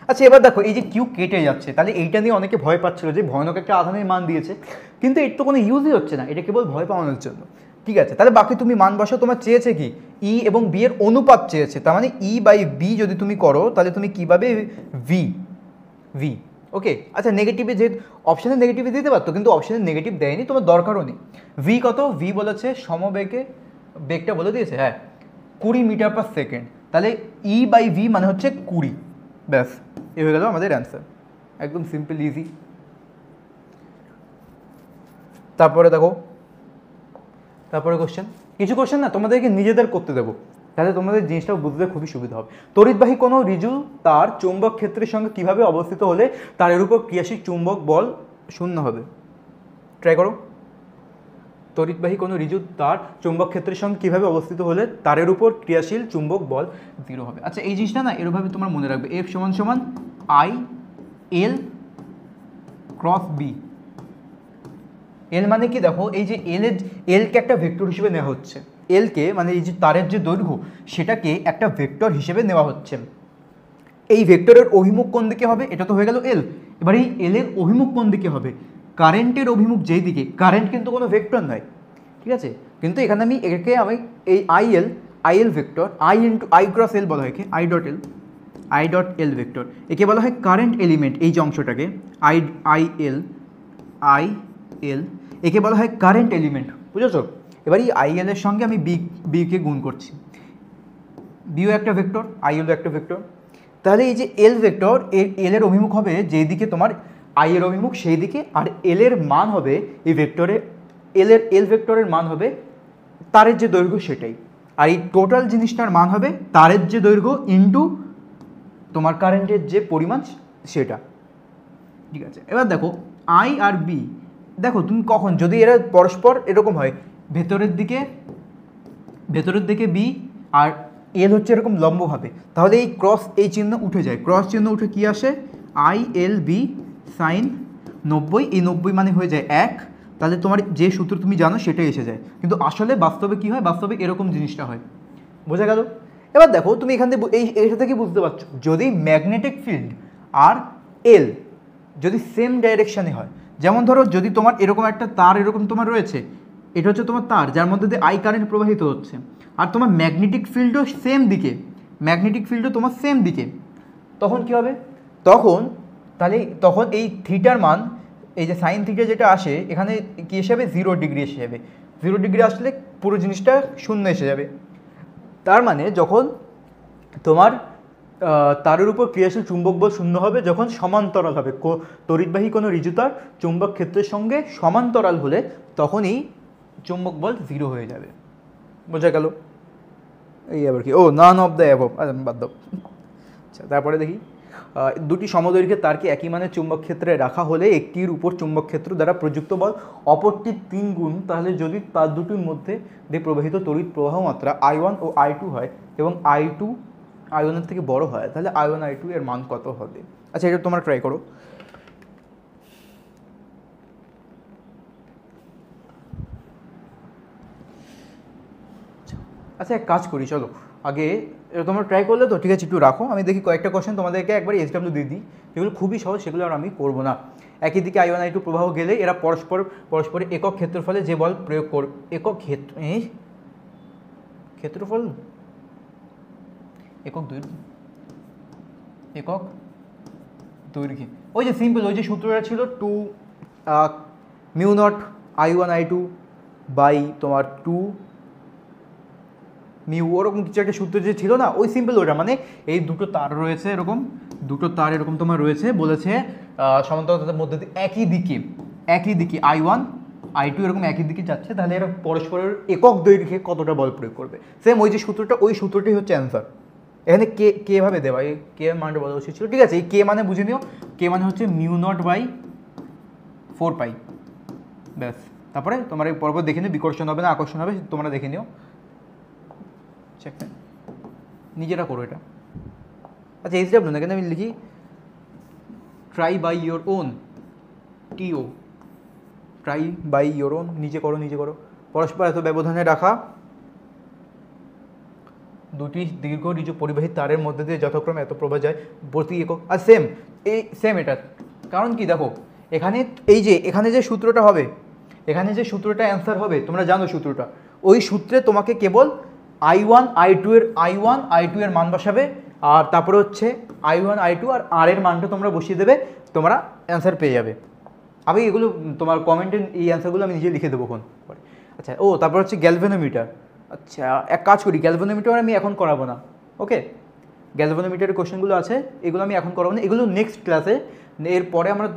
A: আচ্ছা এবার দেখো এই যে কিউ কেটে যাচ্ছে, তাহলে এইটা নিয়ে অনেকে ভয় পাচ্ছিল যে ভয়ানক একটা আধানের মান দিয়েছে, কিন্তু এর তো কোনো ইউজই হচ্ছে না, এটা কেবল ভয় পাওয়ানোর জন্য, ঠিক আছে। তাহলে বাকি তুমি মান বসাও, তোমার চেয়েছে কি ই এবং বি এর অনুপাত চেয়েছে, তার মানে ই বাই বি যদি তুমি করো তাহলে তুমি কী পাবে, ভি ভি, ওকে। আচ্ছা নেগেটিভে যে অপশানে নেগেটিভে দিতে পারতো, কিন্তু অপশানে নেগেটিভ দেয়নি, তোমার দরকারও নেই। ভি কত, ভি বলেছে সমবেগে, বেগটা বলে দিয়েছে, হ্যাঁ 20 মিটার পার সেকেন্ড, তাহলে ই বাই ভি মানে হচ্ছে 20, ব্যাস এ হয়ে গেল আমাদের অ্যান্সার, একদম সিম্পল ইজি। তারপরে দেখো, তারপরে কোশ্চেন, কিছু কোশ্চেন না তোমাদেরকে নিজেদের করতে দেবো, তাহলে তোমাদের জিনিসটা বুঝতে খুবই সুবিধা হবে। তড়িৎবাহী কোনো ঋজু তার চৌম্বক ক্ষেত্রের সঙ্গে কীভাবে অবস্থিত হলে তার এর উপর ক্রিয়াশীল চুম্বক বল শূন্য হবে, ট্রাই করো। তড়িৎবাহী কোনো ঋজু তার চৌম্বক ক্ষেত্রের সঙ্গে কীভাবে অবস্থিত হলে তারের উপর ক্রিয়াশীল চুম্বক বল জিরো হবে। আচ্ছা এই জিনিসটা না এরভাবে তোমার মনে রাখবে, এফ সমান সমান আই এল ক্রস বি। এল মানে কি দেখো, এই যে এলকে একটা ভেক্টর হিসেবে নেওয়া হচ্ছে, এলকে মানে এই যে তারের যে দৈর্ঘ্য সেটাকে একটা ভেক্টর হিসেবে নেওয়া হচ্ছে। এই ভেক্টরের অভিমুখ কোন দিকে হবে, এটা তো হয়ে গেল এল। এবার এই এল এর অভিমুখ কোন দিকে হবে, কারেন্টের অভিমুখ যেই দিকে, কারেন্ট কিন্তু কোনো ভেক্টর নয়, ঠিক আছে, কিন্তু এখানে আমি এই I L vector, I cross L বলা হয়, আই ডট এল ভেক্টর, একে বলা হয় কারেন্ট এলিমেন্ট, এই যে অংশটাকে আই এল একে বলা হয় কারেন্ট এলিমেন্ট, বুঝেছো। এবার এই আই এল এর সঙ্গে আমি বিকে গুণ করছি, বিও একটা ভেক্টর, আই এলও একটা ভেক্টর, তাহলে এই যে এল ভেক্টর, এল এর অভিমুখ হবে যেই দিকে তোমার আই এর অভিমুখ সেই দিকে, আর এল এর মান হবে এই ভেক্টরে, এল ভেক্টরের মান হবে তারের যে দৈর্ঘ্য সেটাই, আর এই টোটাল জিনিসটার মান হবে তারের যে দৈর্ঘ্য ইন্টু তোমার কারেন্টের যে পরিমাণ সেটা, ঠিক আছে। এবার দেখো আই আর বি, দেখো তুমি কখন যদি এরা পরস্পর এরকম হয়, ভেতরের দিকে বি আর এল হচ্ছে এরকম লম্বভাবে, তাহলে এই এই চিহ্ন উঠে যায়, ক্রস চিহ্ন উঠে কি আসে, আই এল বি সাইন 90, এই 90 মানে হয়ে যায় 1, তাহলে তোমার যে সূত্র তুমি জানো সেটাই এসে যায়, কিন্তু আসলে বাস্তবে কি হয়, বাস্তবে এরকম জিনিসটা হয়, বোঝা গেল। এবার দেখো তুমি এখান থেকে এইটা থেকে বুঝতে পারছো, যদি ম্যাগনেটিক ফিল্ড আর এল যদি সেম ডাইরেকশানে হয়, যেমন ধরো যদি তোমার এরকম একটা তার এরকম তোমার রয়েছে, এটা হচ্ছে তোমার তার যার মধ্যে দিয়ে আই কারেন্ট প্রবাহিত হচ্ছে, আর তোমার ম্যাগনেটিক ফিল্ডও সেম দিকে, তোমার সেম দিকে, তখন কি হবে, তখন এই থিটার মান, এই যে সাইন থিটা যেটা আসে এখানে কি এসে যাবে, 0 ডিগ্রি এসে যাবে, 0 ডিগ্রি আসলে পুরো জিনিসটা শূন্য এসে যাবে। তার মানে যখন তোমার তারের উপর ক্রিয়াশীল চুম্বক বল শূন্য হবে যখন সমান্তরাল হবে। তড়িৎবাহী কোনো ঋজুতার চুম্বক ক্ষেত্রের সঙ্গে সমান্তরাল হলে তখনই চুম্বক বল 0 হয়ে যাবে। বোঝা গেল? এই আবার কি, ও নান অফ দ্য অ্যাবভ, বাদ দাও। আচ্ছা, তারপরে দেখি, দুটি সমদৈর্ঘ্যের তারকে একই মানের চুম্বক ক্ষেত্রে রাখা হলে একটির উপর চুম্বক ক্ষেত্র দ্বারা প্রযুক্ত বল অপরটির 3 গুণ, তাহলে যদি তার দুটির মধ্যে দিয়ে প্রবাহিত তড়িৎ প্রবাহ মাত্রা I1 ও I2 হয় এবং I2 I1 এর থেকে বড় হয়, তাহলে I1 I2 এর মান কত হবে? আচ্ছা, এটা তোমরা ট্রাই করো। আচ্ছা, এক কাজ করি, চলো আগে এটা তোমরা ট্রাই করলে তো ঠিক আছে, একটু রাখো, আমি দেখি কয়েকটা কোশ্চেন তোমাদেরকে একবার SW দিয়ে দিই, যেগুলো খুবই সহজ, সেগুলো আর আমি করবো না। একই দিকে I1 I2 প্রবাহ গেলে এরা পরস্পরের একক ক্ষেত্রফলে যে বল প্রয়োগ করবে, একক ক্ষেত্রফল একক দৈর্ঘ্য, ওই যে সিম্পল ওই যে সূত্রটা ছিল 2 μ0 I1 I2 বাই তোমার 2 মিউ, ওরকম কিছু একটা সূত্র যে ছিল না, ওই সিম্পল ওটা, মানে এই দুটো তার রয়েছে, এরকম দুটো তার এরকম তোমার রয়েছে, বলেছে সমান্তরালতার মধ্যে একই দিকে I1 I2 এরকম একই দিকে যাচ্ছে, তাহলে এরা পরস্পরের একক দৈর্ঘ্যে কতটা বল প্রয়োগ করবে। সেম ওই যে সূত্রটা, ওই সূত্রটাই হচ্ছে অ্যান্সার। এখানে কে ভাবে দেওয়া, এই কে মানটা বলা উচিত ছিল, ঠিক আছে। এই কে মানে বুঝে নিও, কে মানে হচ্ছে μ0/4π, ব্যাস। তারপরে তোমার এই পর্ব দেখে নিও, বিকর্ষণ হবে না আকর্ষণ হবে, তোমরা দেখে নিও, নিজেরা করো এটা। আচ্ছা, SW না, কেন আমি লিখি try by your own, TO, try by your own, নিজে করো। পরস্পর এত ব্যবধানে রাখা দুটি দীর্ঘ ঋজু পরিবাহী তারের মধ্যে দিয়ে যথাক্রমে এত প্রবাহ যায় প্রতি একক। আর সেম এটা, কারণ কি দেখো, এখানে যে সূত্রটা হবে, এখানে যে সূত্রটা অ্যান্সার হবে, তোমরা জানো সূত্রটা, ওই সূত্রে তোমাকে কেবল I1 I2 এর মান বসাবে, আর তারপরে হচ্ছে I1 I2 আর R এর মানটা তোমরা বসিয়ে দেবে, তোমরা অ্যান্সার পেয়ে যাবে। আমি এগুলো তোমার কমেন্টে এই অ্যান্সারগুলো আমি নিজে লিখে দেবো কোন পরে। আচ্ছা, তারপর হচ্ছে গ্যালভানোমিটার। আচ্ছা, এক কাজ করি, গ্যালভানোমিটার আমি এখন করাবো না, ওকে। গ্যালভানোমিটারের কোশ্চেনগুলো আছে, এগুলো আমি এখন করাবো না, এগুলো নেক্সট ক্লাসে, এরপরে আমরা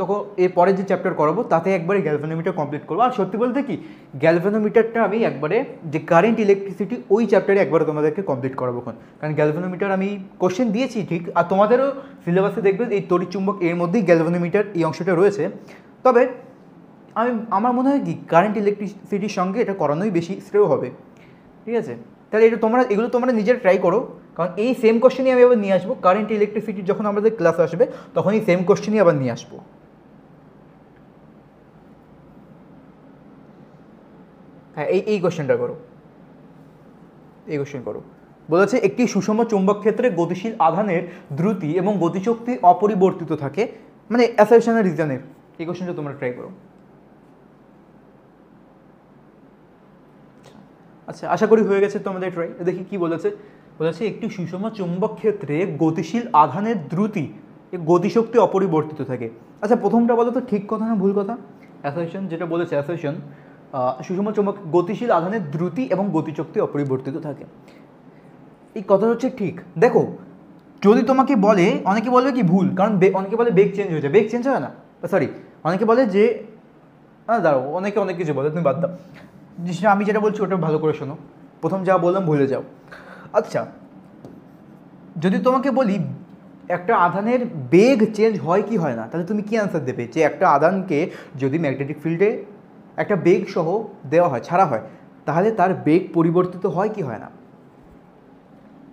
A: এরপরে যে চ্যাপ্টার করাবো তাতে একবারে গ্যালভানোমিটার কমপ্লিট করবো। আর সত্যি বলতে কি, গ্যালভানোমিটারটা আমি একবারে যে কারেন্ট ইলেকট্রিসিটি ওই চ্যাপ্টারে একবারে তোমাদেরকে কমপ্লিট করাবো, কারণ গ্যালভানোমিটার আমি কোশ্চেন দিয়েছি ঠিক, আর তোমাদেরও সিলেবাসে দেখবে এই তড়িৎ চুম্বক এর মধ্যেই গ্যালভানোমিটার এই অংশটা রয়েছে। তবে আমার মনে হয় কি, কারেন্ট ইলেকট্রিসিটির সঙ্গে এটা করানোই বেশি শ্রেয় হবে, ঠিক আছে। তাহলে এগুলো তোমরা নিজের ট্রাই করো, কারণ এই সেম কোশ্চেনই আমি আবার নিয়ে আসবো কারেন্ট ইলেকট্রিসিটির যখন আমাদের ক্লাস আসবে, তখন এই সেম কোশ্চেনই আবার নিয়ে আসবো। হ্যাঁ, এই কোশ্চেনটা করো, এই কোশ্চেন করো। বলেছে একটি সুষম চুম্বক ক্ষেত্রে গতিশীল আধানের দ্রুতি এবং গতিশক্তি অপরিবর্তিত থাকে, মানে অ্যাসারশনের রিজনের, এই কোশ্চেনটা তোমরা ট্রাই করো। আচ্ছা, আশা করি হয়ে গেছে তোমাদের ট্রাই। দেখি কি বলেছে একটি সুষম চুম্বক ক্ষেত্রে গতিশীল আধানের দ্রুতি গতিশক্তি অপরিবর্তিত থাকে। আচ্ছা, প্রথমটা বলো তো ঠিক কথা না ভুল কথা? অ্যাসারশন যেটা বলেছে, অ্যাসারশন সুষম চুম্বক গতিশীল আধানের দ্রুতি এবং গতিশক্তি অপরিবর্তিত থাকে, এই কথা হচ্ছে ঠিক। দেখো, যদি তোমাকে বলে, অনেকে বলবে কি ভুল, কারণ অনেকে বলে বেগ চেঞ্জ হয়ে যায়, বেগ চেঞ্জ হয় না, সরি, অনেকে বলে যে দাঁড়াও, অনেক কিছু বলে, তুমি বাদ দাও, আমি যেটা বলছি ওটা ভালো করে শোনো, প্রথম যা বললাম ভুলে যাও। আচ্ছা, যদি তোমাকে বলি একটা আধানের বেগ চেঞ্জ হয় কি হয় না, তাহলে তুমি কি অ্যান্সার দেবে? যে একটা আধানকে যদি ম্যাগনেটিক ফিল্ডে একটা বেগ সহ দেওয়া হয়, ছাড়া হয়, তাহলে তার বেগ পরিবর্তিত হয় কি হয় না?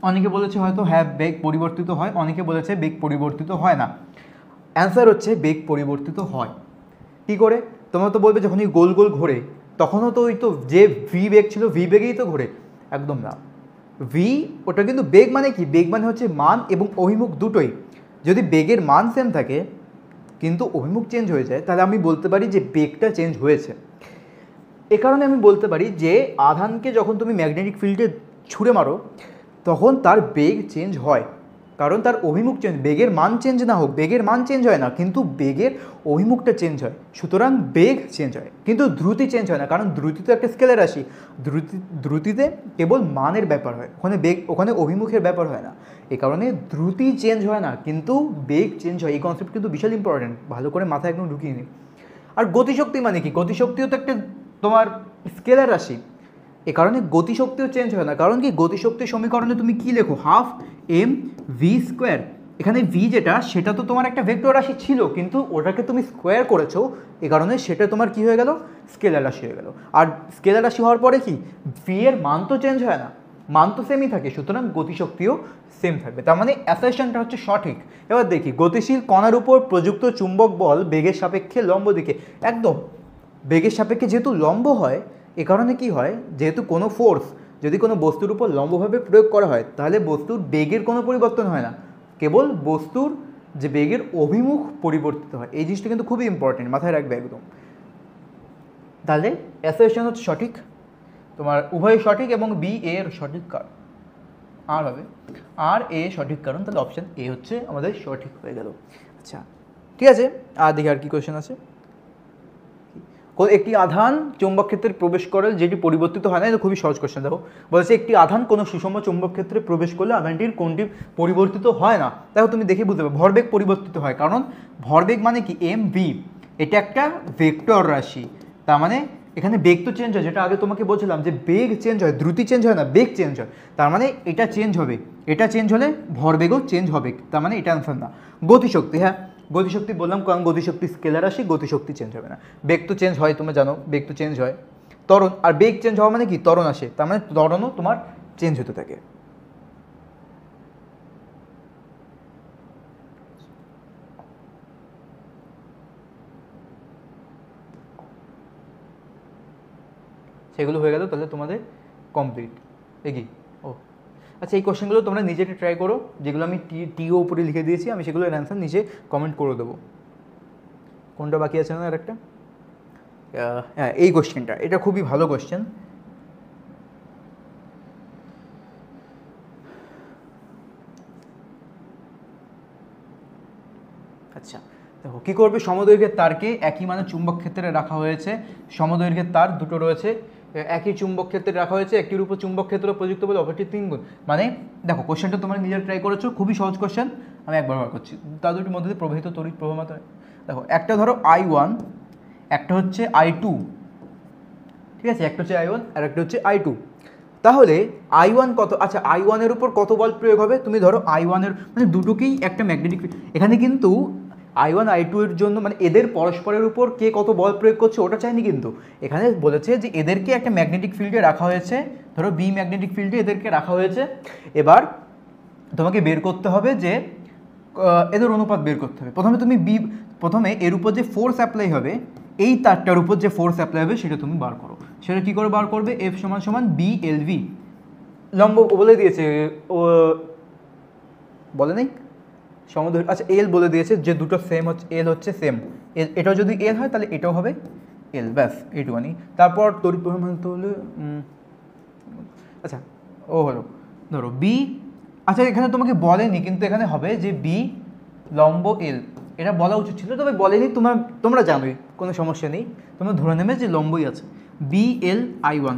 A: অনেকে বলেছে হয়তো হ্যাঁ বেগ পরিবর্তিত হয়, অনেকে বলেছে বেগ পরিবর্তিত হয় না। অ্যান্সার হচ্ছে বেগ পরিবর্তিত হয়। কী করে? তোমরা তো বলবে যখনই গোল গোল ঘোরে তখনও তো ওই তো যে ভি বেগ ছিল ভি বেগেই তো ঘোরে, একদম না। ভি ওটা কিন্তু বেগ মানে কি, বেগ মানে হচ্ছে মান এবং অভিমুখ দুটোই। যদি বেগের মান সেম থাকে কিন্তু অভিমুখ চেঞ্জ হয়ে যায়, তাহলে আমি বলতে পারি যে বেগটা চেঞ্জ হয়েছে। এ কারণে আমি বলতে পারি যে আধানকে যখন তুমি ম্যাগনেটিক ফিল্ডে ছুঁড়ে মারো তখন তার বেগ চেঞ্জ হয়, কারণ তার অভিমুখ চেঞ্জ, বেগের মান চেঞ্জ না হোক, বেগের মান চেঞ্জ হয় না কিন্তু বেগের অভিমুখটা চেঞ্জ হয়, সুতরাং বেগ চেঞ্জ হয়, কিন্তু দ্রুতি চেঞ্জ হয় না, কারণ দ্রুতি তো একটা স্কেলের রাশি, দ্রুতিতে কেবল মানের ব্যাপার হয়, ওখানে বেগ, ওখানে অভিমুখের ব্যাপার হয় না, এই কারণে দ্রুতি চেঞ্জ হয় না কিন্তু বেগ চেঞ্জ হয়। এই কনসেপ্ট কিন্তু বিশাল ইম্পর্টেন্ট, ভালো করে মাথায় একদম ঢুকিয়ে নিই। আর গতিশক্তি মানে কি? গতিশক্তিও তো একটা তোমার স্কেলার রাশি, এ কারণে গতিশক্তিও চেঞ্জ হয় না, কারণ কি গতিশক্তির সমীকরণে তুমি কি লেখো? Half M V square. এখানে ভি যেটা, সেটা তো তোমার একটা ভেক্টর রাশি ছিল, কিন্তু ওটাকে তুমি স্কোয়ার করেছো, এ কারণে সেটা তোমার কি হয়ে গেল? স্কেলার রাশি হয়ে গেল। আর স্কেলার রাশি হওয়ার পরে কি ভি এর মান তো চেঞ্জ হয় না, মান তো সেমই থাকে, সুতরাং গতিশক্তিও সেম থাকবে, তার মানে অ্যাসারশনটা হচ্ছে সঠিক। এবার দেখি, গতিশীল কণার উপর প্রযুক্ত চুম্বক বল বেগের সাপেক্ষে লম্ব দিকে, একদম বেগের সাপেক্ষে যেহেতু লম্ব হয়, এ কারণে কি হয়, যেহেতু কোনো ফোর্স যদি কোনো বস্তুর উপর লম্বভাবে প্রয়োগ করা হয় তাহলে বস্তুর বেগের কোনো পরিবর্তন হয় না, কেবল বস্তুর যে বেগের অভিমুখ পরিবর্তিত হয়। এই জিনিসটা কিন্তু খুবই ইম্পর্টেন্ট, মাথায় রাখবে একদম। তাহলে অ্যাসারশন হচ্ছে সঠিক, তোমার উভয় সঠিক এবং বি এর সঠিক কারণ আর হবে, আর এ সঠিক কারণ, তাহলে অপশান এ হচ্ছে আমাদের সঠিক হয়ে গেল। আচ্ছা ঠিক আছে, আর দেখি আর কি কোয়েশ্চেন আছে। একটি আধান চৌম্বক ক্ষেত্রে প্রবেশ করে যেটি পরিবর্তিত হয় না, এটা খুবই সহজ কোয়েশ্চেন। দেখো বলছে একটি আধান কোনো সুষম চৌম্বক ক্ষেত্রে প্রবেশ করলে আধানটির কোনটি পরিবর্তিত হয় না। দেখো তুমি দেখে বুঝতে পারবে, ভরবেগ পরিবর্তিত হয়, কারণ ভরবেগ মানে কি এম ভি, এটা একটা ভেক্টর রাশি, তার মানে এখানে বেগ তো চেঞ্জ হয়, যেটা আগে তোমাকে বলছিলাম যে বেগ চেঞ্জ হয়, দ্রুতি চেঞ্জ হয় না, বেগ চেঞ্জ হয়, তার মানে এটা চেঞ্জ হবে, এটা চেঞ্জ হলে ভরবেগও চেঞ্জ হবে, তার মানে এটা আনসার না। গতিশক্তি, হ্যাঁ গতিশক্তি বললাম, কারণ গতিশক্তি স্কেলার রাশি, গতিশক্তি চেঞ্জ হবে না। বেগ তো চেঞ্জ হয়, তোমরা জানো বেগ তো চেঞ্জ হয়, ত্বরণ, আর বেগ চেঞ্জ হওয়া মানে কি ত্বরণ আসে, তার মানে ত্বরণও তোমার চেঞ্জ হতে থাকে। সেগুলো হয়ে গেল, তাহলে তোমাদের কমপ্লিট এগিয়ে। ও আচ্ছা, এই কোশ্চেনগুলো তোমরা নিজেটা ট্রাই করো, যেগুলো আমি টিও উপরে লিখে দিয়েছি, আমি সেগুলোর অ্যান্সার নিচে কমেন্ট করে দেবো। কোনটা বাকি আছে না আর একটা? হ্যাঁ এই কোশ্চেনটা, এটা খুবই ভালো কোশ্চেন। আচ্ছা দেখো কী করবে, সমদৈর্ঘ্যের তারকে একই মানে চুম্বক ক্ষেত্রে রাখা হয়েছে, সমদৈর্ঘ্যের তার দুটো রয়েছে, একই চুম্বক ক্ষেত্রে রাখা হয়েছে, একটির উপর চুম্বক ক্ষেত্র প্রযুক্ত বলে অপরটি 3 গুণ। মানে দেখো কোশ্চেনটা তোমরা নিজের ট্রাই করেছো, খুবই সহজ কোশ্চেন, আমি একবার বার করছি। তার দুটির মধ্যে প্রবাহিত তড়িৎ প্রবাহ মাত্রা, দেখো একটা ধরো I1, একটা হচ্ছে I2, ঠিক আছে, একটা হচ্ছে I1 আর একটা হচ্ছে I2। তাহলে I1 কত? আচ্ছা I1 এর উপর কত বল প্রয়োগ হবে? তুমি ধরো I1 এর মানে দুটোকেই একটা ম্যাগনেটিক, এখানে কিন্তু I1 I2 এর জন্য মানে এদের পরস্পরের উপর কে কত বল প্রয়োগ করছে ওটা চাইনি, কিন্তু এখানে বলেছে যে এদেরকে একটা ম্যাগনেটিক ফিল্ডে রাখা হয়েছে, ধরো বি ম্যাগনেটিক ফিল্ডে এদেরকে রাখা হয়েছে। এবার তোমাকে বের করতে হবে যে এদের অনুপাত বের করতে হবে। প্রথমে এর উপর যে ফোর্স অ্যাপ্লাই হবে, এই তারটার উপর যে ফোর্স অ্যাপ্লাই হবে সেটা তুমি বার করো। সেটা কী করে বার করবে? এফ সমান সমান বি এল ভি, লম্ব বলে দিয়েছে, ও বলে নেই সমদৈর্ঘ্য, আচ্ছা এল বলে দিয়েছে যে দুটো সেম হচ্ছে, এল হচ্ছে সেম, এটাও যদি এল হয় তাহলে এটাও হবে এল, ব্যাস এইটুখানি। তারপর তড়িৎ প্রবাহ মানতে হলে আচ্ছা ও হলো ধরো বি, আচ্ছা এখানে তোমাকে বলেনি কিন্তু এখানে হবে যে বি লম্ব এল, এটা বলা উচিত ছিল, তবে বলেনি, তোমরা জানোই, কোনো সমস্যা নেই, তোমরা ধরে নেবে যে লম্বই আছে। B L I1,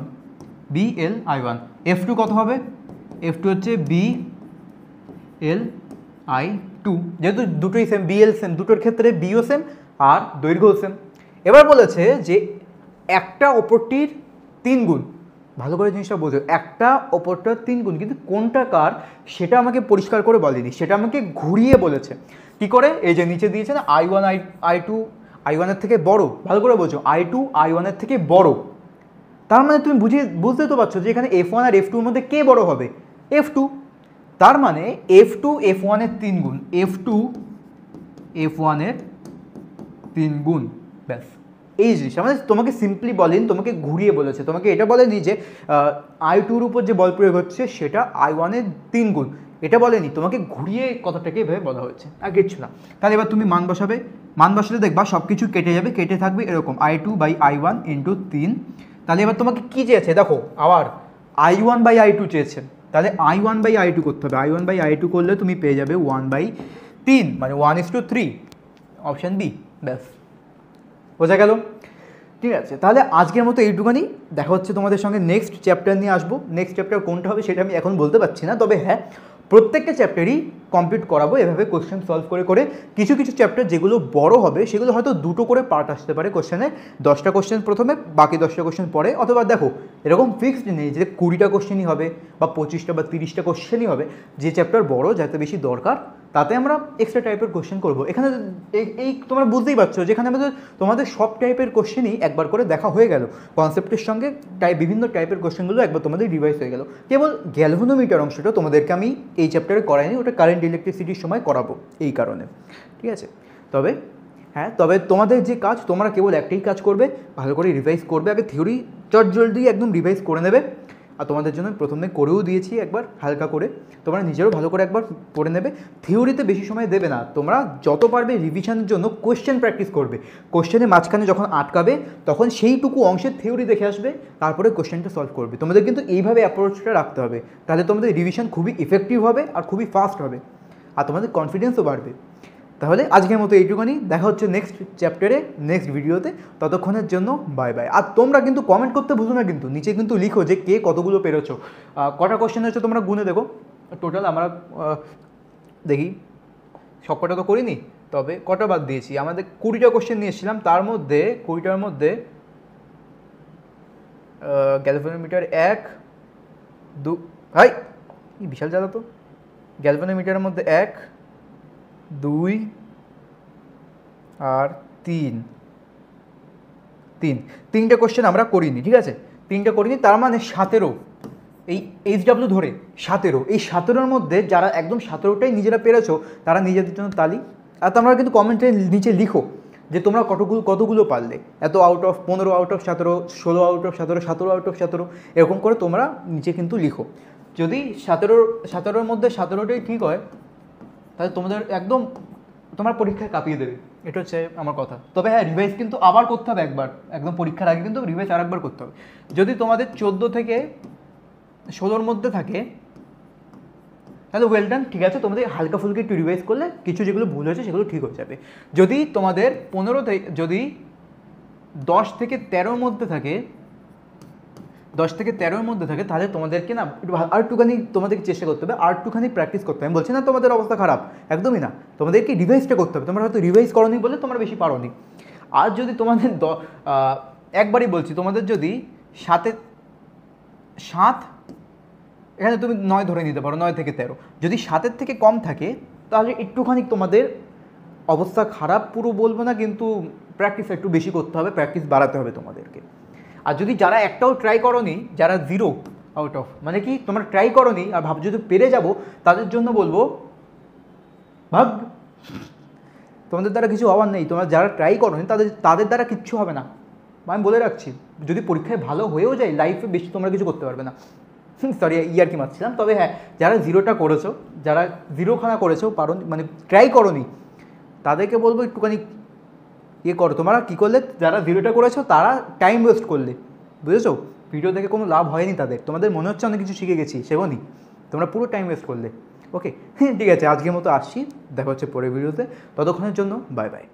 A: B L I1, F2 কত হবে? F2 হচ্ছে বি এল I2, যেহেতু দুটোই সেম, বি এল সেম, দুটোর ক্ষেত্রে বিও সেম আর দৈর্ঘ্যও সেম। এবার বলেছে যে একটা অপরটির 3 গুণ, ভালো করে জিনিসটা বোঝো, একটা অপরটার 3 গুণ, কিন্তু কোনটা কার সেটা আমাকে পরিষ্কার করে বলেনি, সেটা আমাকে ঘুরিয়ে বলেছে। কি করে? এই যে নিচে দিয়েছে না I1 I2 I1 এর থেকে বড়, ভালো করে বোঝো, I2 I1 এর থেকে বড়, তার মানে তুমি বুঝতে তো পারছো যে এখানে F1 আর F2 এর মধ্যে কে বড় হবে? F2, তার মানে F2 F1 এর 3 গুণ, F2 F1 এর 3 গুণ, ব্যাস এই জিনিসটা। মানে তোমাকে সিম্পলি বলেন, তোমাকে ঘুরিয়ে বলেছে, তোমাকে এটা বলেনি যে I2-র উপর যে বল প্রয়োগ হচ্ছে সেটা I1 এর 3 গুণ, এটা বলেনি, তোমাকে ঘুরিয়ে কথাটাকে এভাবে বলা হয়েছে, আর কিচ্ছু না। তাহলে এবার তুমি মান বসাবে, মান বসালে দেখবা সব কিছু কেটে যাবে, কেটে থাকবে এরকম I2/I1 × 3। তাহলে এবার তোমাকে কী চেয়েছে? দেখো আবার I1/I2 চেয়েছে, তাহলে I1/I2 করতে হবে। I1/I2 করলে তুমি পেয়ে যাবে 1/3, মানে 1:3, অপশান বি। ব্যাস, বোঝা গেল? ঠিক আছে, তাহলে আজকের মতো এইটুখানি। দেখা হচ্ছে তোমাদের সঙ্গে নেক্সট চ্যাপ্টার নিয়ে আসবো। নেক্সট চ্যাপ্টার কোনটা হবে সেটা আমি এখন বলতে পারছি না, তবে হ্যাঁ প্রত্যেকটা চ্যাপ্টারই কমপ্লিট করাবো এভাবে কোশ্চেন সলভ করে করে। কিছু কিছু চ্যাপ্টার যেগুলো বড় হবে সেগুলো হয়তো দুটো করে পার্ট আসতে পারে কোশ্চেনে, 10টা কোশ্চেন প্রথমে, বাকি 10টা কোশ্চেন পরে। অথবা দেখো এরকম ফিক্সড নেই যে 20টা কোশ্চেনই হবে বা 25টা বা 30টা কোশ্চেনই হবে। যে চ্যাপ্টার বড়, যাতে বেশি দরকার, তাতে আমরা এক্সট্রা টাইপের কোশ্চেন করবো। এখানে এই তোমরা বুঝতেই পারছো যেখানে আমাদের তোমাদের সব টাইপের কোশ্চেনই একবার করে দেখা হয়ে গেল, কনসেপ্টের সঙ্গে বিভিন্ন টাইপের কোশ্চেনগুলো একবার তোমাদের রিভাইজ হয়ে গেল। কেবল গ্যালভানোমিটার অংশটা তোমাদেরকে আমি এই চ্যাপ্টারে করাইনি, ওটা কারেন্ট ইলেকট্রিসিটির সময় করাবো এই কারণে। ঠিক আছে, তবে তোমাদের যে কাজ, তোমরা কেবল একটাই কাজ করবে, ভালো করে রিভাইজ করবে। আগে থিওরি জলদি একদম রিভাইজ করে নেবে। আর তোমাদের জন্য প্রথমে করেও দিয়েছি একবার হালকা করে, তোমরা নিজেরও ভালো করে একবার পড়ে নেবে। থিওরিতে বেশি সময় দেবে না, তোমরা যত পারবে রিভিশনের জন্য কোশ্চেন প্র্যাকটিস করবে। কোশ্চেনের মাঝখানে যখন আটকাবে তখন সেইটুকু অংশের থিওরি দেখে আসবে, তারপরে কোশ্চেনটা সলভ করবে। তোমাদের কিন্তু এইভাবে অ্যাপ্রোচটা রাখতে হবে, তাহলে তোমাদের রিভিশন খুবই ইফেক্টিভ হবে আর খুবই ফাস্ট হবে, আর তোমাদের কনফিডেন্সও বাড়বে। তাহলে আজকের মতো এইটুখানি, দেখা হচ্ছে নেক্সট চ্যাপ্টারে, নেক্সট ভিডিওতে। ততক্ষণের জন্য বাই বাই। আর তোমরা কিন্তু কমেন্ট করতে ভুলো না, কিন্তু নিচে কিন্তু লিখো যে কে কতগুলো পেরেছো, কটা কোশ্চেন হচ্ছে তোমরা গুনে দেখো টোটাল। আমরা দেখি সব কটা তো করিনি, তবে কটা বাদ দিয়েছি। আমাদের 20টা কোশ্চেন নিয়ে এসেছিলাম, তার মধ্যে 20টার মধ্যে গ্যালভানোমিটার 1, 2, হাই বিশাল জ্বালা তো। গ্যালভানোমিটারের মধ্যে 1, 2 আর 3 কোশ্চেন আমরা করিনি। ঠিক আছে, 3টা করিনি, তার মানে 17, এই HW ধরে 17, এই 17-র মধ্যে যারা একদম 17টাই নিজেরা পেরেছো তারা নিজেদের জন্য তালি। আর তোমরা কিন্তু কমেন্টের নিচে লিখো যে তোমরা কতগুলো পারলে, এত out of 15, out of 17, 16 out of 17, 17 out of 17, এরকম করে তোমরা নিচে কিন্তু লিখো। যদি 17-র মধ্যে 17টাই ঠিক হয়, তাহলে তোমাদের একদম তোমার পরীক্ষায় কাঁপিয়ে দেবে, এটা হচ্ছে আমার কথা। তবে হ্যাঁ, রিভাইজ কিন্তু আবার করতে হবে একবার, একদম পরীক্ষার আগে কিন্তু রিভাইজ আরেকবার করতে হবে। যদি তোমাদের 14 থেকে 16-র মধ্যে থাকে তাহলে ওয়েল ডান, ঠিক আছে, তোমাদের হালকা ফুলকা একটু রিভাইজ করলে কিছু যেগুলো ভুল হয়েছে সেগুলো ঠিক হয়ে যাবে। যদি তোমাদের 15 থেকে, যদি 10 থেকে 13-র মধ্যে থাকে, 10 থেকে 13-র মধ্যে থাকে, তাহলে তোমাদেরকে না আর একটুখানি তোমাদেরকে চেষ্টা করতে হবে, আর একটুখানি প্র্যাকটিস করতে হবে। আমি বলছি না তোমাদের অবস্থা খারাপ, একদমই না, তোমাদেরকে রিভাইজটা করতে হবে। তোমরা হয়তো রিভাইজ করোনি বলে তোমরা বেশি পারোনি। আর যদি তোমাদের একবারই বলছি, তোমাদের যদি 7, এখানে তুমি 9 ধরে নিতে পারো, 9 থেকে 13, যদি 7-এর থেকে কম থাকে তাহলে একটুখানি তোমাদের অবস্থা খারাপ, পুরো বলবো না, কিন্তু প্র্যাকটিস একটু বেশি করতে হবে, প্র্যাকটিস বাড়াতে হবে তোমাদেরকে। আর যদি যারা একটাও ট্রাই করোনি, যারা 0 আউট অফ, মানে কি তোমরা ট্রাই করোনি আর ভাবছো যদি পেরে যাবো, তাদের জন্য বলবো ভাগ, তোমাদের দ্বারা কিছু হওয়ার নেই। তোমরা যারা ট্রাই করোনি তাদের দ্বারা কিচ্ছু হবে না, আমি বলে রাখছি। যদি পরীক্ষায় ভালো হয়েও যায়, লাইফে বেশি তোমরা কিছু করতে পারবে না। সরি, ইয়ার্কি মারছিলাম। তবে হ্যাঁ, যারা 0টা করেছো, যারা 0খানা করেছো, মানে ট্রাই করোনি, তাদেরকে বলবো একটুখানি করো। তোমরা কী করলে, যারা 0টা করেছো তারা টাইম ওয়েস্ট করলে, বুঝেছো? ভিডিও দেখে কোনো লাভ হয়নি তাদের, তোমাদের মনে হচ্ছে অনেক কিছু শিখে গেছি, সেগুনি তোমরা পুরো টাইম ওয়েস্ট করলে। ওকে, ঠিক আছে, আজকের মতো আসছি, দেখা হচ্ছে পরের ভিডিওতে। ততক্ষণের জন্য বাই বাই।